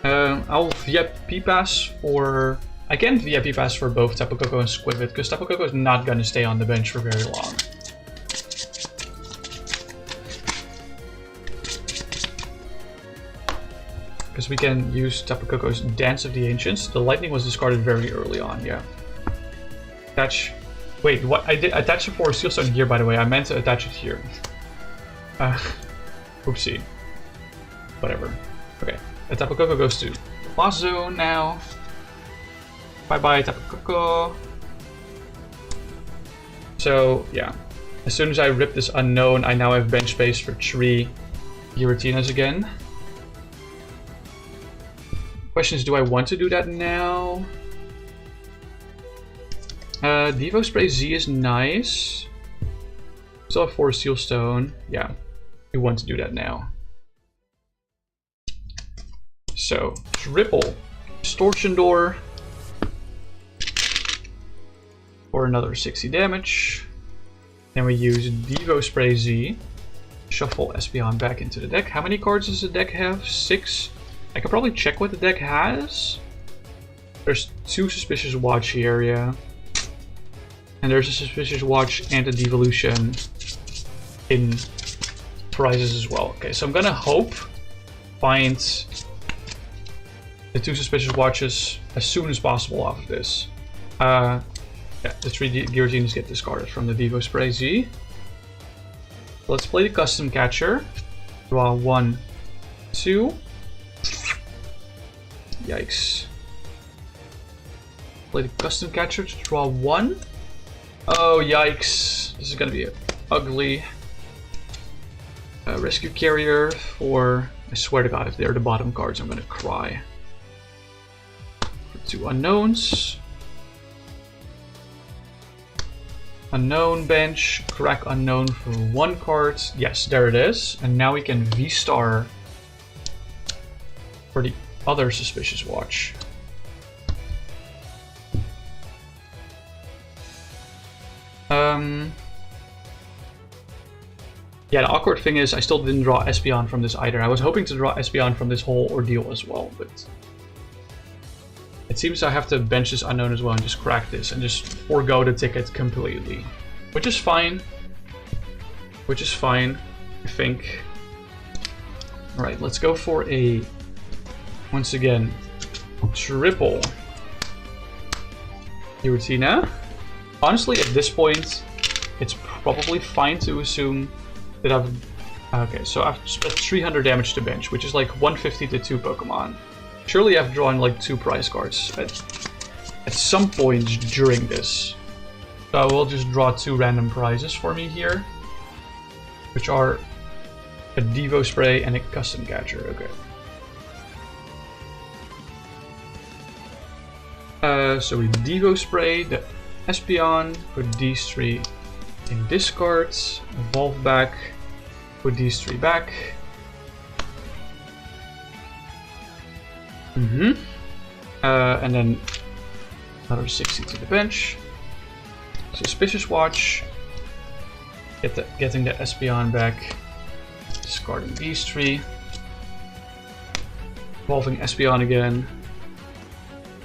I'll VIP Pass for... I can VIP Pass for both Tapu Koko and Skwovet, because Tapu Koko is not going to stay on the bench for very long. Because we can use Tapu Koko's Dance of the Ancients. The lightning was discarded very early on, yeah. Attach... Wait, what? I did attach it for a Seal Stone here, by the way. I meant to attach it here. Oopsie. Whatever. Okay. The Tapu Koko goes to Lost Zone now. Bye-bye, Tapu Koko. So, yeah. As soon as I rip this Unknown, I now have bench space for 3 Giratinas again. Question is, do I want to do that now? Devo Spray Z is nice. Still have 4 Seal Stone. Yeah, we want to do that now. So, triple Distortion Door for another 60 damage. Then we use Devo Spray Z. Shuffle Espeon back into the deck. How many cards does the deck have? 6? I could probably check what the deck has. There's 2 Suspicious Watch here, yeah. And there's a Suspicious Watch and a Devolution in prizes as well. Okay, so I'm gonna find the 2 Suspicious Watches as soon as possible off of this. Yeah, the 3 Giratinas get discarded from the Devo Spray Z. So let's play the Custom Catcher. Draw 1, 2. Yikes. Play the Custom Catcher to draw 1. Oh, yikes. This is gonna be ugly. Rescue Carrier for... I swear to God, if they're the bottom cards, I'm gonna cry. For 2 unknowns. Unknown bench, crack unknown for 1 card. Yes, there it is. And now we can V-star for the other Suspicious Watch. Yeah, the awkward thing is I still didn't draw Espeon from this either. I was hoping to draw Espeon from this whole ordeal as well, but it seems I have to bench this unknown as well and just crack this and just forego the ticket completely. Which is fine. Which is fine, I think. Alright, let's go for a, once again, triple Giratina. Honestly, at this point, it's probably fine to assume that I've... Okay, so I've spent 300 damage to bench, which is like 150 to 2 Pokemon. Surely I've drawn like 2 prize cards at some point during this. So I will just draw 2 random prizes for me here, which are a Devo Spray and a Custom Catcher. Okay. So we Devo Spray the Espeon, put these 3 in discards, evolve back, put these 3 back. And then another 60 to the bench. Suspicious Watch, getting the Espeon back, discarding these 3, evolving Espeon again,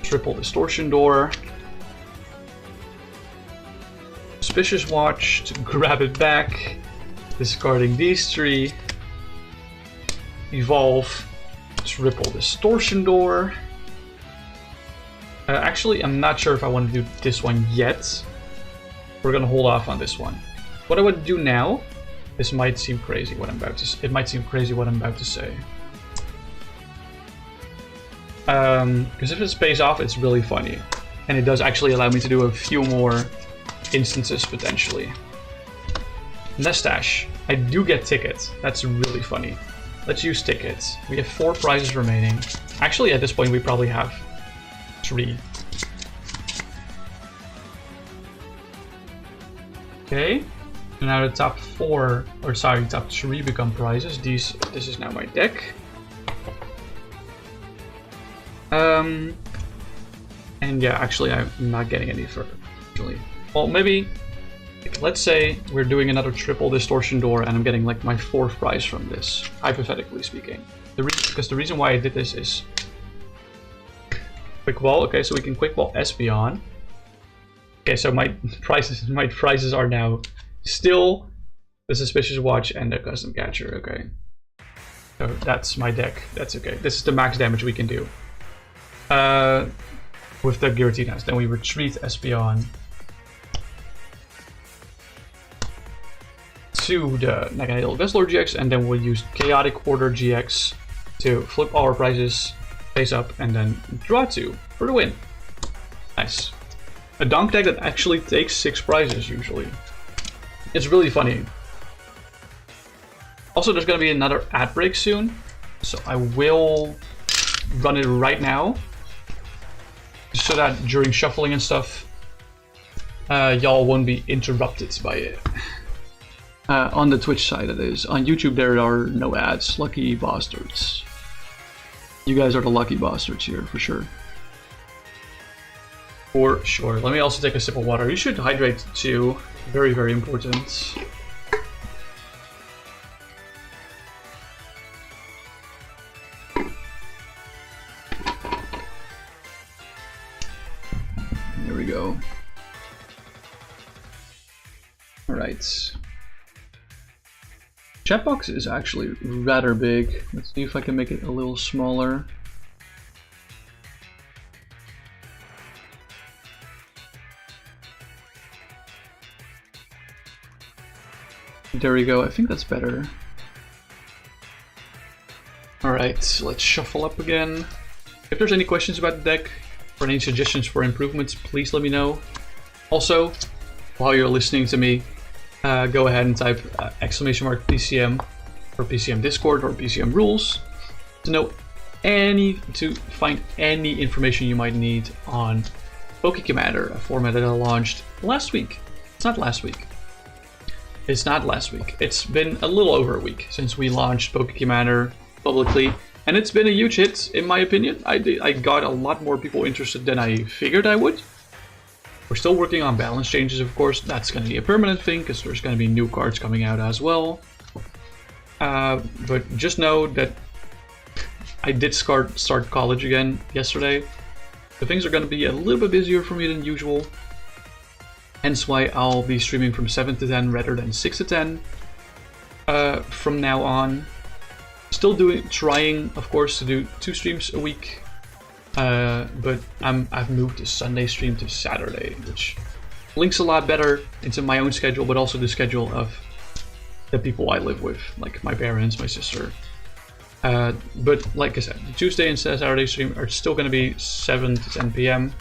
triple Distortion Door. Suspicious Watch to grab it back, discarding these 3, evolve, triple Distortion Door. Actually, I'm not sure if I want to do this one yet. We're gonna hold off on this one. What I would do now, this might seem crazy what I'm about to say. It might seem crazy what I'm about to say. Because if it pays off, it's really funny, and it does actually allow me to do a few more instances potentially. Nestash. I do get tickets. That's really funny. Let's use tickets. We have 4 prizes remaining. Actually, at this point, we probably have 3. Okay. Now the top 4, or sorry, top 3 become prizes. This is now my deck. And yeah, actually, I'm not getting any further. Actually, well, maybe. Let's say we're doing another triple Distortion Door and I'm getting like my 4th prize from this, hypothetically speaking. Because the reason why I did this is Quick Ball. Okay, so we can Quick Ball Espeon. Okay, so my prizes are now still the Suspicious Watch and the Custom Catcher. Okay, so that's my deck. That's okay. This is the max damage we can do with the Giratinas. Then we retreat Espeon to the Naganadel Guzzlord-GX, and then we'll use Chaotic Order GX to flip all our prizes face up and then draw 2 for the win. Nice. A DONK deck that actually takes 6 prizes usually. It's really funny. Also, there's gonna be another ad break soon, so I will run it right now, so that during shuffling and stuff, y'all won't be interrupted by it. On the Twitch side, it is. On YouTube, there are no ads. Lucky bastards. You guys are the lucky bastards here, for sure. For sure. Let me also take a sip of water. You should hydrate too. Very, very important. There we go. Alright. Chat box is actually rather big. Let's see if I can make it a little smaller. There we go, I think that's better. Alright, let's shuffle up again. If there's any questions about the deck, or any suggestions for improvements, please let me know. Also, while you're listening to me, go ahead and type !PCM or PCM Discord or PCM rules to find any information you might need on POKÉ-COMMANDER, a format that I launched last week. It's not last week. It's not last week. It's been a little over a week since we launched POKÉ-COMMANDER publicly, and it's been a huge hit in my opinion. I got a lot more people interested than I figured I would. We're still working on balance changes, of course. That's going to be a permanent thing because there's going to be new cards coming out as well. But just know that I did start college again yesterday. So things are going to be a little bit busier for me than usual. Hence why I'll be streaming from 7 to 10 rather than 6 to 10 from now on. Still trying, of course, to do 2 streams a week. But I've moved the Sunday stream to Saturday, which links a lot better into my own schedule, but also the schedule of the people I live with, like my parents, my sister. But like I said, the Tuesday and Saturday stream are still going to be 7 to 10 p.m.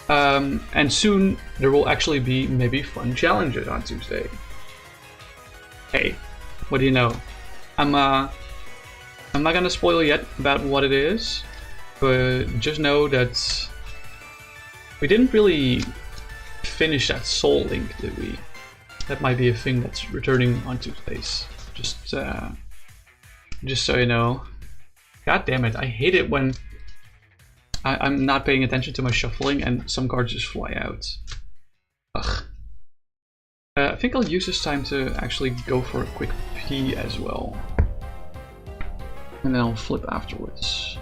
And soon there will actually be maybe fun challenges on Tuesday. Hey, what do you know? I'm not gonna spoil yet about what it is, but just know that we didn't really finish that Soul Link, did we? That might be a thing that's returning on Tuesdays. Just so you know. God damn it, I hate it when I'm not paying attention to my shuffling and some cards just fly out. Ugh. I think I'll use this time to actually go for a quick pee as well. And then I'll flip afterwards.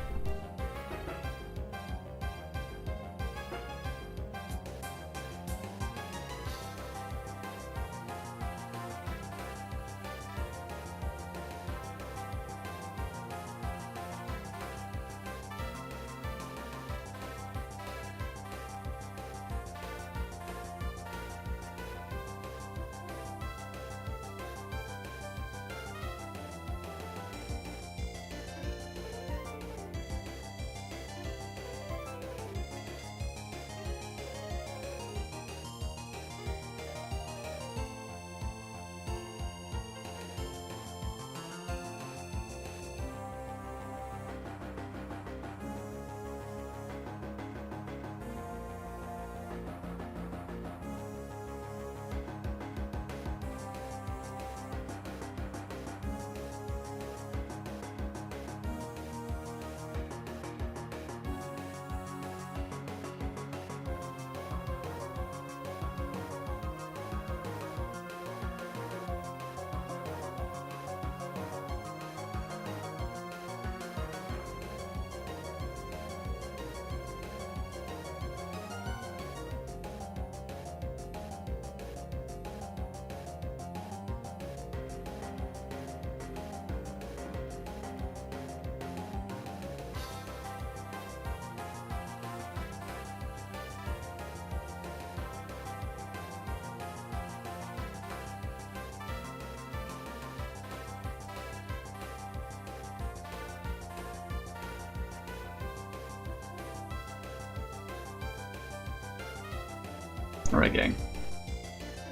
Alright, gang.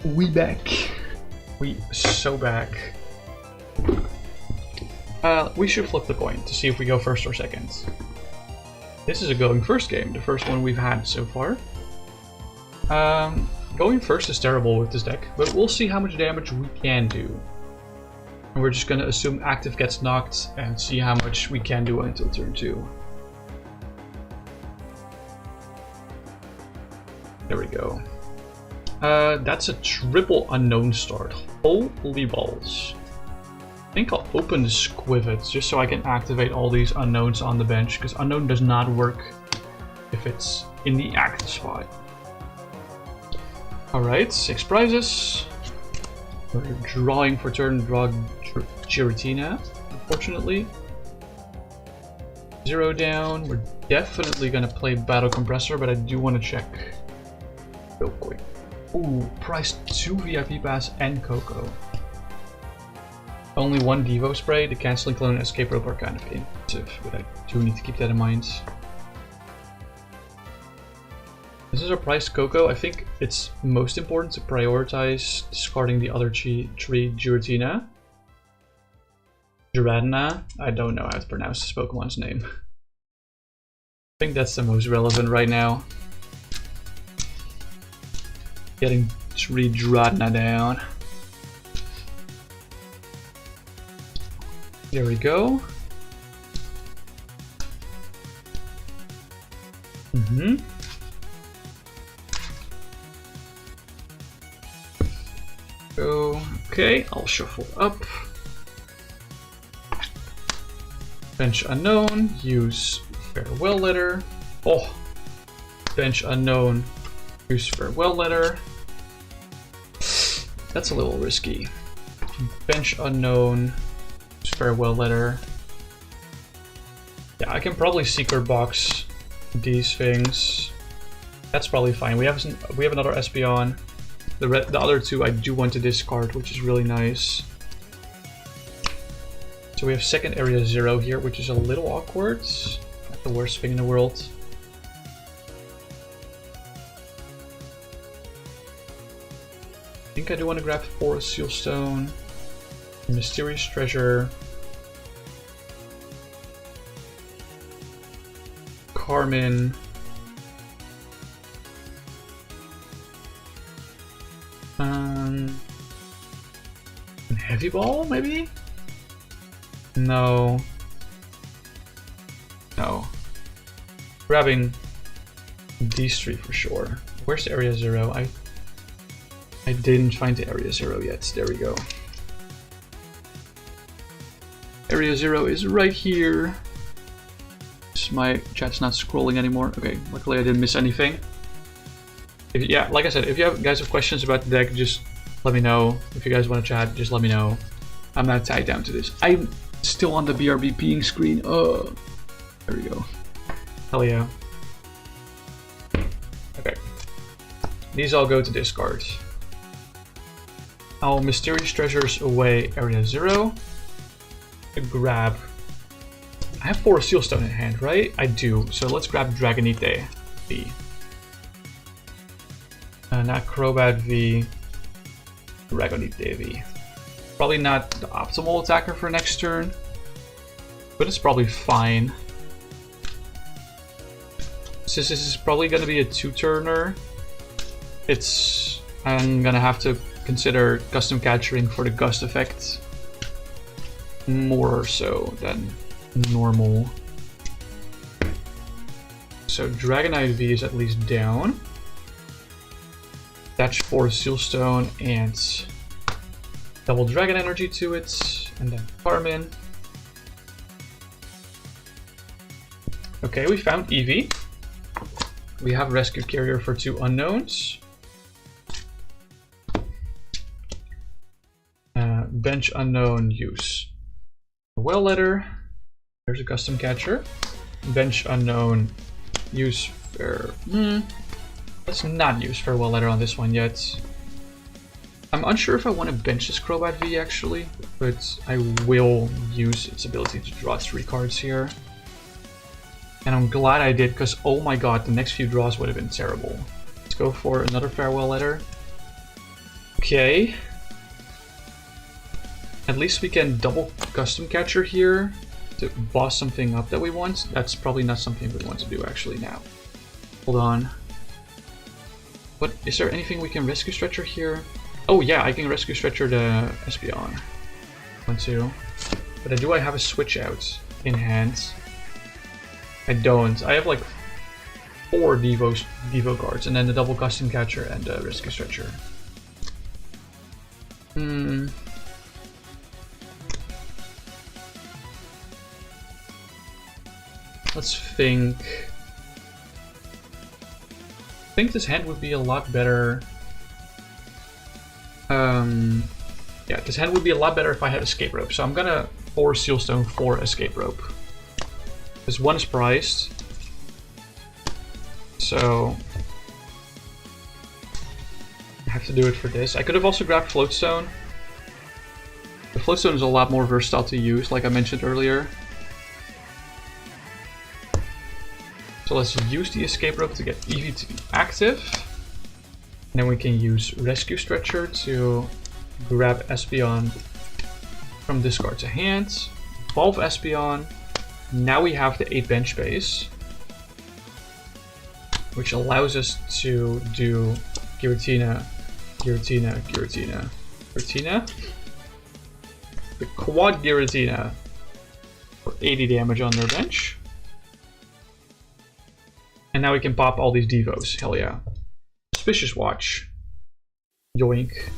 We back. We so back. We should flip the coin to see if we go first or second. This is a going first game, the first one we've had so far. Going first is terrible with this deck, but we'll see how much damage we can do. And we're just gonna assume active gets knocked and see how much we can do until turn 2. There we go. That's a triple unknown start. Holy balls. I think I'll open the Skwovet just so I can activate all these unknowns on the bench, because unknown does not work if it's in the active spot. Alright, 6 prizes. We're drawing for turn, draw Giratina, unfortunately. 0 down. We're definitely gonna play Battle Compressor, but I do want to check real quick. Ooh, price 2 VIP Pass and Coco. Only 1 Devo Spray. The Canceling Cologne and Escape Rope are kind of inactive, but I do need to keep that in mind. This is our price Coco. I think it's most important to prioritize discarding the other three Giratina. Giratina. I don't know how to pronounce this Pokemon's name. I think that's the most relevant right now. Getting 3 Giratina down. There we go. Okay, I'll shuffle up. Bench unknown, use farewell letter. Oh, bench unknown, use farewell letter. That's a little risky. Bench unknown, use farewell letter. Yeah, I can probably secret box these things. That's probably fine. We have another Espeon. The other two I do want to discard, which is really nice. So we have second area 0 here, which is a little awkward. Not the worst thing in the world. I think I do want to grab Forest Seal Stone, Mysterious Treasure, Carmine, Heavy Ball, maybe? No. No. Grabbing these 3 for sure. Where's area 0? I didn't find the area 0 yet. There we go. Area 0 is right here. My chat's not scrolling anymore. Okay, luckily I didn't miss anything. Yeah, like I said, if you guys have questions about the deck, just let me know. If you guys want to chat, just let me know. I'm not tied down to this. I'm still on the BRB peeing screen. Oh, there we go. Hell yeah. Okay. These all go to discard. I'll Mysterious Treasures away area 0. Grab. I have 4 Seal Stone in hand, right? I do. So let's grab Dragonite V. Not Crobat V. Dragonite V. Probably not the optimal attacker for next turn, but it's probably fine. Since this is probably going to be a 2-turner, I'm going to have to consider custom capturing for the gust effect more so than normal. So Dragonite V is at least down. Attach 4 Seal Stone and double Dragon Energy to it, and then Carmine. Okay, we found Eevee. We have Rescue Carrier for 2 unknowns. Bench unknown, use Well Letter. There's a custom catcher. Bench unknown, use fair. Let's not use Farewell Letter on this one yet. I'm unsure if I want to bench this Crobat V actually, but I will use its ability to draw 3 cards here. And I'm glad I did, because oh my god, the next few draws would have been terrible. Let's go for another Farewell Letter. Okay. At least we can double custom catcher here to boss something up that we want. That's probably not something we want to do actually now. Hold on. What, is there anything we can Rescue Stretcher here? Oh yeah, I can Rescue Stretcher the Espeon. Want to. But do I have a switch out in hand? I don't. I have like 4 Devo cards, and then the double custom catcher and the Rescue Stretcher. Let's think. I think this hand would be a lot better. Yeah, this hand would be a lot better if I had Escape Rope. So I'm gonna 4 Seal Stone, 4 Escape Rope. This one is priced. So I have to do it for this. I could have also grabbed Float Stone. The Float Stone is a lot more versatile to use, like I mentioned earlier. So let's use the Escape Rope to get Eevee to be active. And then we can use Rescue Stretcher to grab Espeon from discard to hand. Ball Espeon. Now we have the 8 bench space, which allows us to do Giratina, the quad Giratina for 80 damage on their bench. And now we can pop all these Devos, hell yeah. Suspicious Watch, yoink.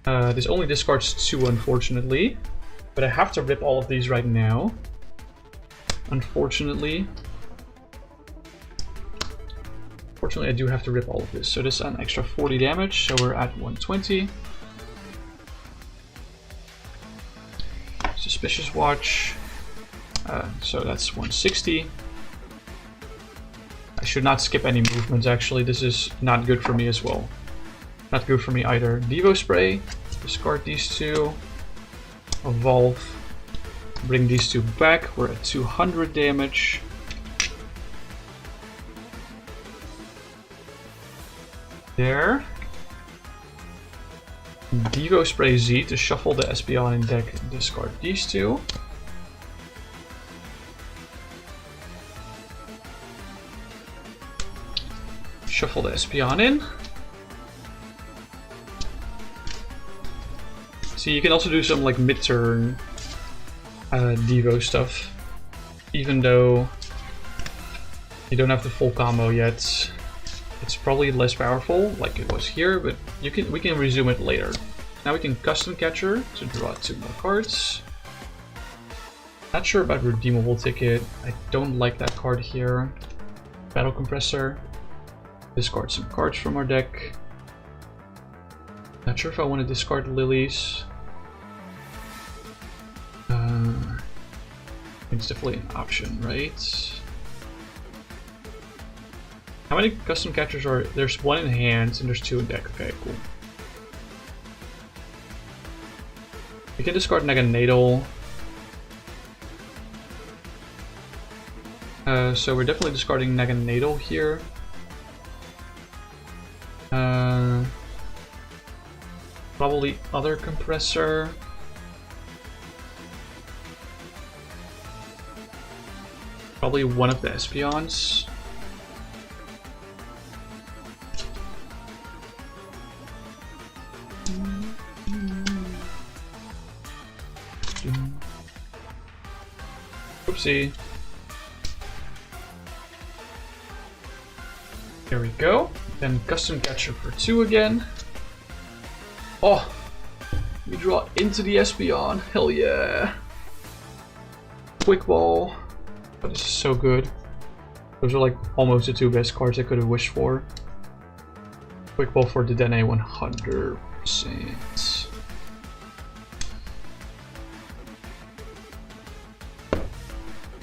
This only discards 2 unfortunately, but I have to rip all of these right now. Unfortunately, I do have to rip all of this. So this is an extra 40 damage, so we're at 120. Suspicious Watch, so that's 160. I should not skip any movements actually, this is not good for me as well. Not good for me either. Devo Spray, discard these 2. Evolve, bring these 2 back, we're at 200 damage. There. Devo Spray Z to shuffle the Espeon in deck, discard these 2. Shuffle the Espeon in. See, you can also do some like mid-turn Devo stuff, even though you don't have the full combo yet. It's probably less powerful, like it was here, but we can resume it later. Now we can Custom Catcher to draw 2 more cards. Not sure about Redeemable Ticket. I don't like that card here. Battle Compressor. Discard some cards from our deck. Not sure if I want to discard Lilies. It's definitely an option, right? How many custom catchers are there's 1 in hand and there's 2 in deck. Okay, cool. We can discard Naganadel. So we're definitely discarding Naganadel here. Probably other compressor. Probably one of the Espeons. Oopsie. There we go. Then custom catcher for 2 again. Oh, we draw into the Espeon. Hell yeah. Quick Ball. Oh, this is so good. Those are like almost the 2 best cards I could have wished for. Quick Ball for Dedenne 100%.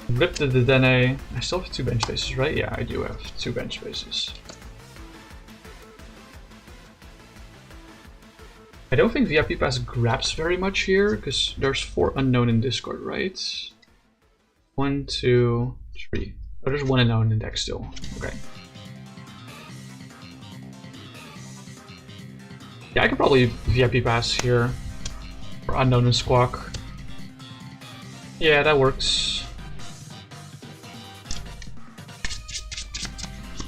Rip the Dedenne. I still have 2 bench spaces, right? Yeah, I do have 2 bench spaces. I don't think VIP Pass grabs very much here, because there's 4 unknown in discard, right? 1, 2, 3. Oh, there's 1 unknown in deck still. Okay. Yeah, I could probably VIP Pass here for unknown and Squawk. Yeah, that works.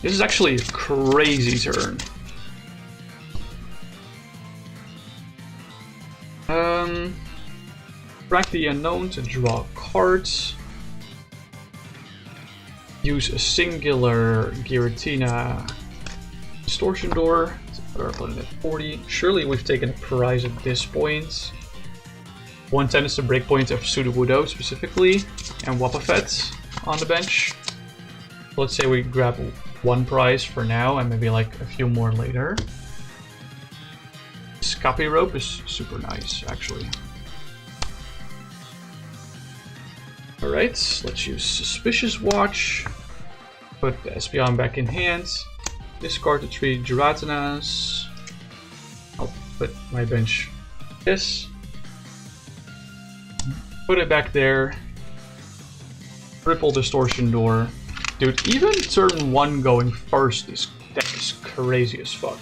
This is actually a crazy turn. Track the unknown to draw cards. Use a singular Giratina Distortion Door to put our opponent at 40. Surely we've taken a prize at this point. 110 is the breakpoint of Sudowoodo specifically, and Wobbuffet on the bench. Let's say we grab 1 prize for now and maybe like a few more later. Escape Rope is super nice, actually. Alright, let's use Suspicious Watch. Put the Espeon back in hand. Discard the 3 Giratinas. I'll put my bench this. Put it back there. Ripple Distortion Door. Dude, even turn 1 going first is crazy as fuck.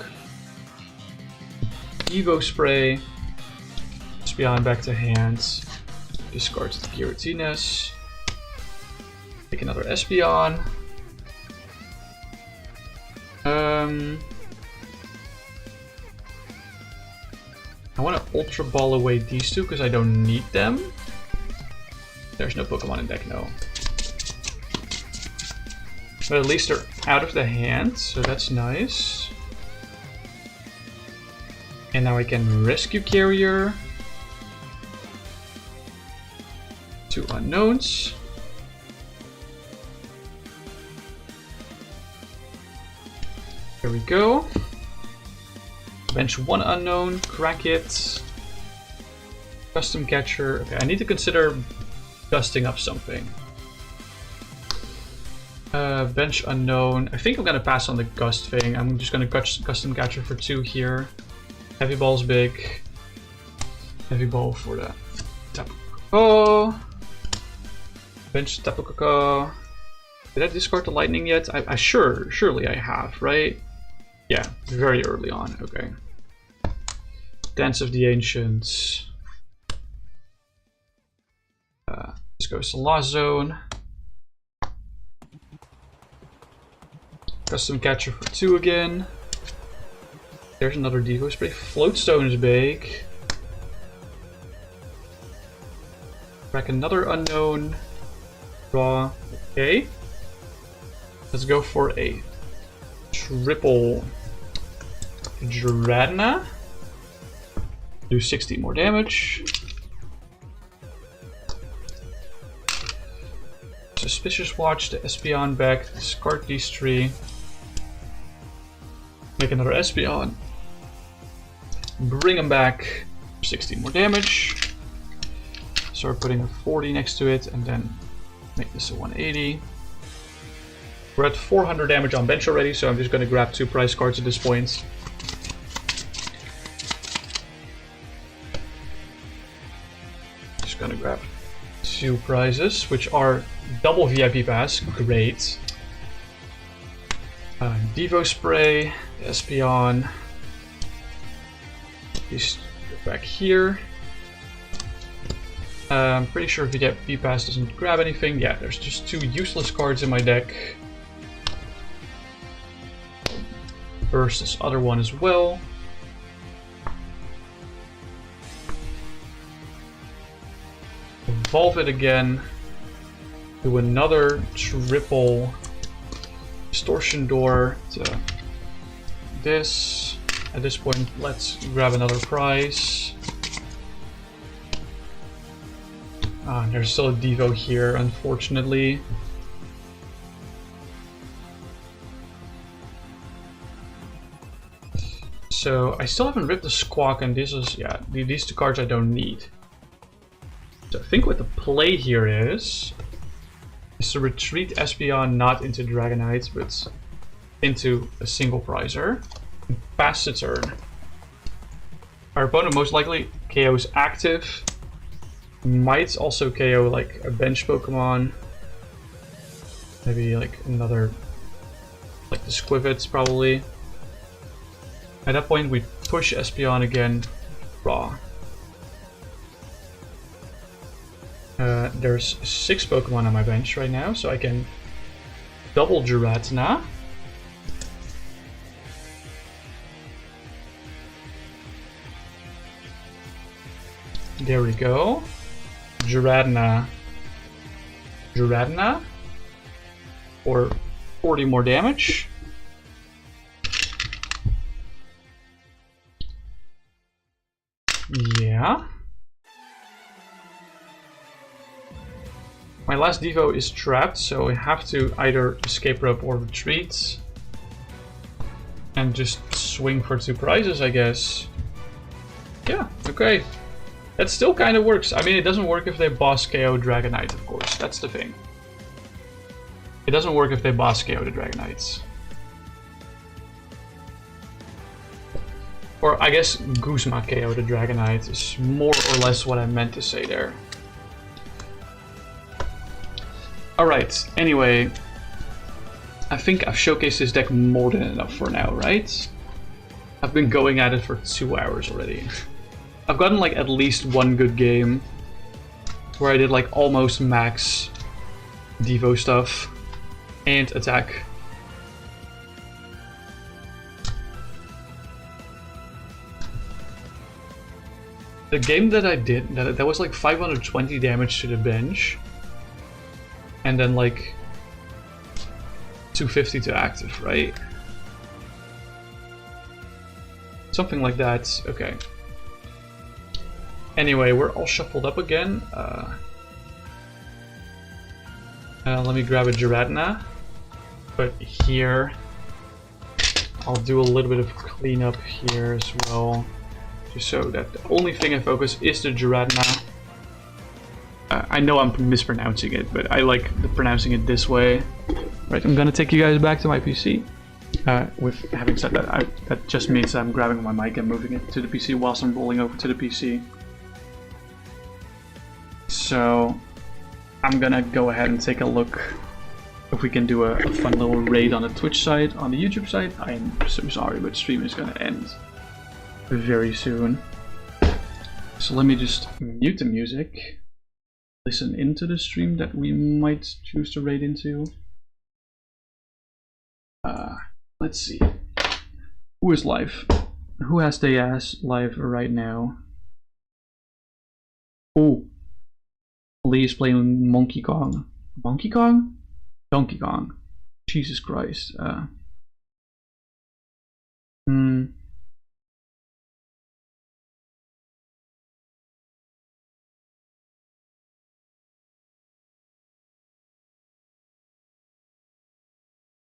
Evo Spray. Espeon back to hand. Discard the Giratines. Take another Espeon. I want to Ultra Ball away these two because I don't need them. There's no Pokemon in deck, no. But at least they're out of the hand, so that's nice. And now I can Rescue Carrier. 2 unknowns. There we go. Bench 1 unknown, crack it. Custom catcher. Okay, I need to consider dusting up something. Bench unknown. I think I'm gonna pass on the gust thing. I'm just gonna custom catcher for 2 here. Heavy ball's big. Heavy ball for the Tapu Koko. Bench Tapu Koko. Did I discard the lightning yet? Surely I have, right? Yeah, very early on. Okay. Dance of the Ancients. This goes to Lost Zone. Custom catcher for 2 again. There's another Devo Spray. Float Stone is big. Crack another unknown. Draw. Okay. Let's go for a triple Giratina. Do 60 more damage. Suspicious Watch the Espeon back. Discard these 3. Make another Espeon. Bring him back. 60 more damage. Start putting a 40 next to it and then make this a 180. We're at 400 damage on bench already, so I'm just going to grab 2 prize cards at this point. Just going to grab 2 prizes, which are double VIP Pass. Great. Devo Spray, Espeon. These go back here. I'm pretty sure if you get VIP Pass doesn't grab anything. Yeah, there's just 2 useless cards in my deck. Burst this other one as well. Evolve it again. Do another triple Distortion Door to this. At this point, let's grab another prize. There's still a Devo here, unfortunately. So I still haven't ripped the Squawk, and this is, yeah, these 2 cards I don't need. So I think what the play here is to retreat Espeon not into Dragonite, but into a single prizer. And pass the turn. Our opponent most likely KOs active. Might also KO like a bench Pokemon. Maybe like another, like the Skwovet probably. At that point we push Espeon again, raw. There's 6 Pokemon on my bench right now, so I can double Giratina. There we go. Giratina. Giratina. For 40 more damage. Yeah. My last Devo is trapped, so I have to either escape rope or retreat. And just swing for 2 prizes, I guess. Yeah, okay. That still kind of works. I mean, it doesn't work if they boss KO Dragonite, of course. That's the thing. It doesn't work if they boss KO the Dragonites. Or I guess Guzma KO the Dragonite is more or less what I meant to say there. Alright, anyway. I think I've showcased this deck more than enough for now, right? I've been going at it for 2 hours already. I've gotten like at least one good game where I did like almost max Devo stuff and attack. The game that I did, that was like 520 damage to the bench, and then like 250 to active, right? Something like that. Okay. Anyway, we're all shuffled up again. Let me grab a Giratina. But here, I'll do a little bit of cleanup here as well. Just so that the only thing I focus is the Giratina. I know I'm mispronouncing it, but I like pronouncing it this way. Right, I'm gonna take you guys back to my PC. With having said that, that just means I'm grabbing my mic and moving it to the PC whilst I'm rolling over to the PC. So I'm gonna go ahead and take a look if we can do a fun little raid on the Twitch side. On the YouTube side, I am so sorry, but stream is gonna end very soon. So let me just mute the music, listen into the stream that we might choose to raid into. Let's see. Who is live? Who has the ass live right now? Oh, Lee is playing Monkey Kong. Monkey Kong? Donkey Kong. Jesus Christ.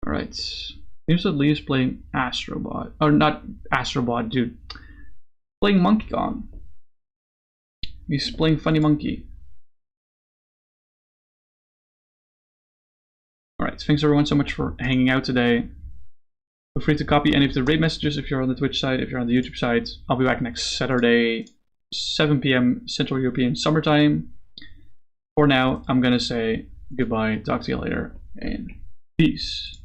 Alright. Seems that Lee is playing Astrobot. Or not Astrobot, dude. Playing Monkey Kong. He's playing Funny Monkey. Alright, thanks everyone so much for hanging out today. Feel free to copy any of the raid messages if you're on the Twitch side, if you're on the YouTube side. I'll be back next Saturday, 7 PM Central European Summertime. For now, I'm gonna say goodbye, talk to you later, and peace.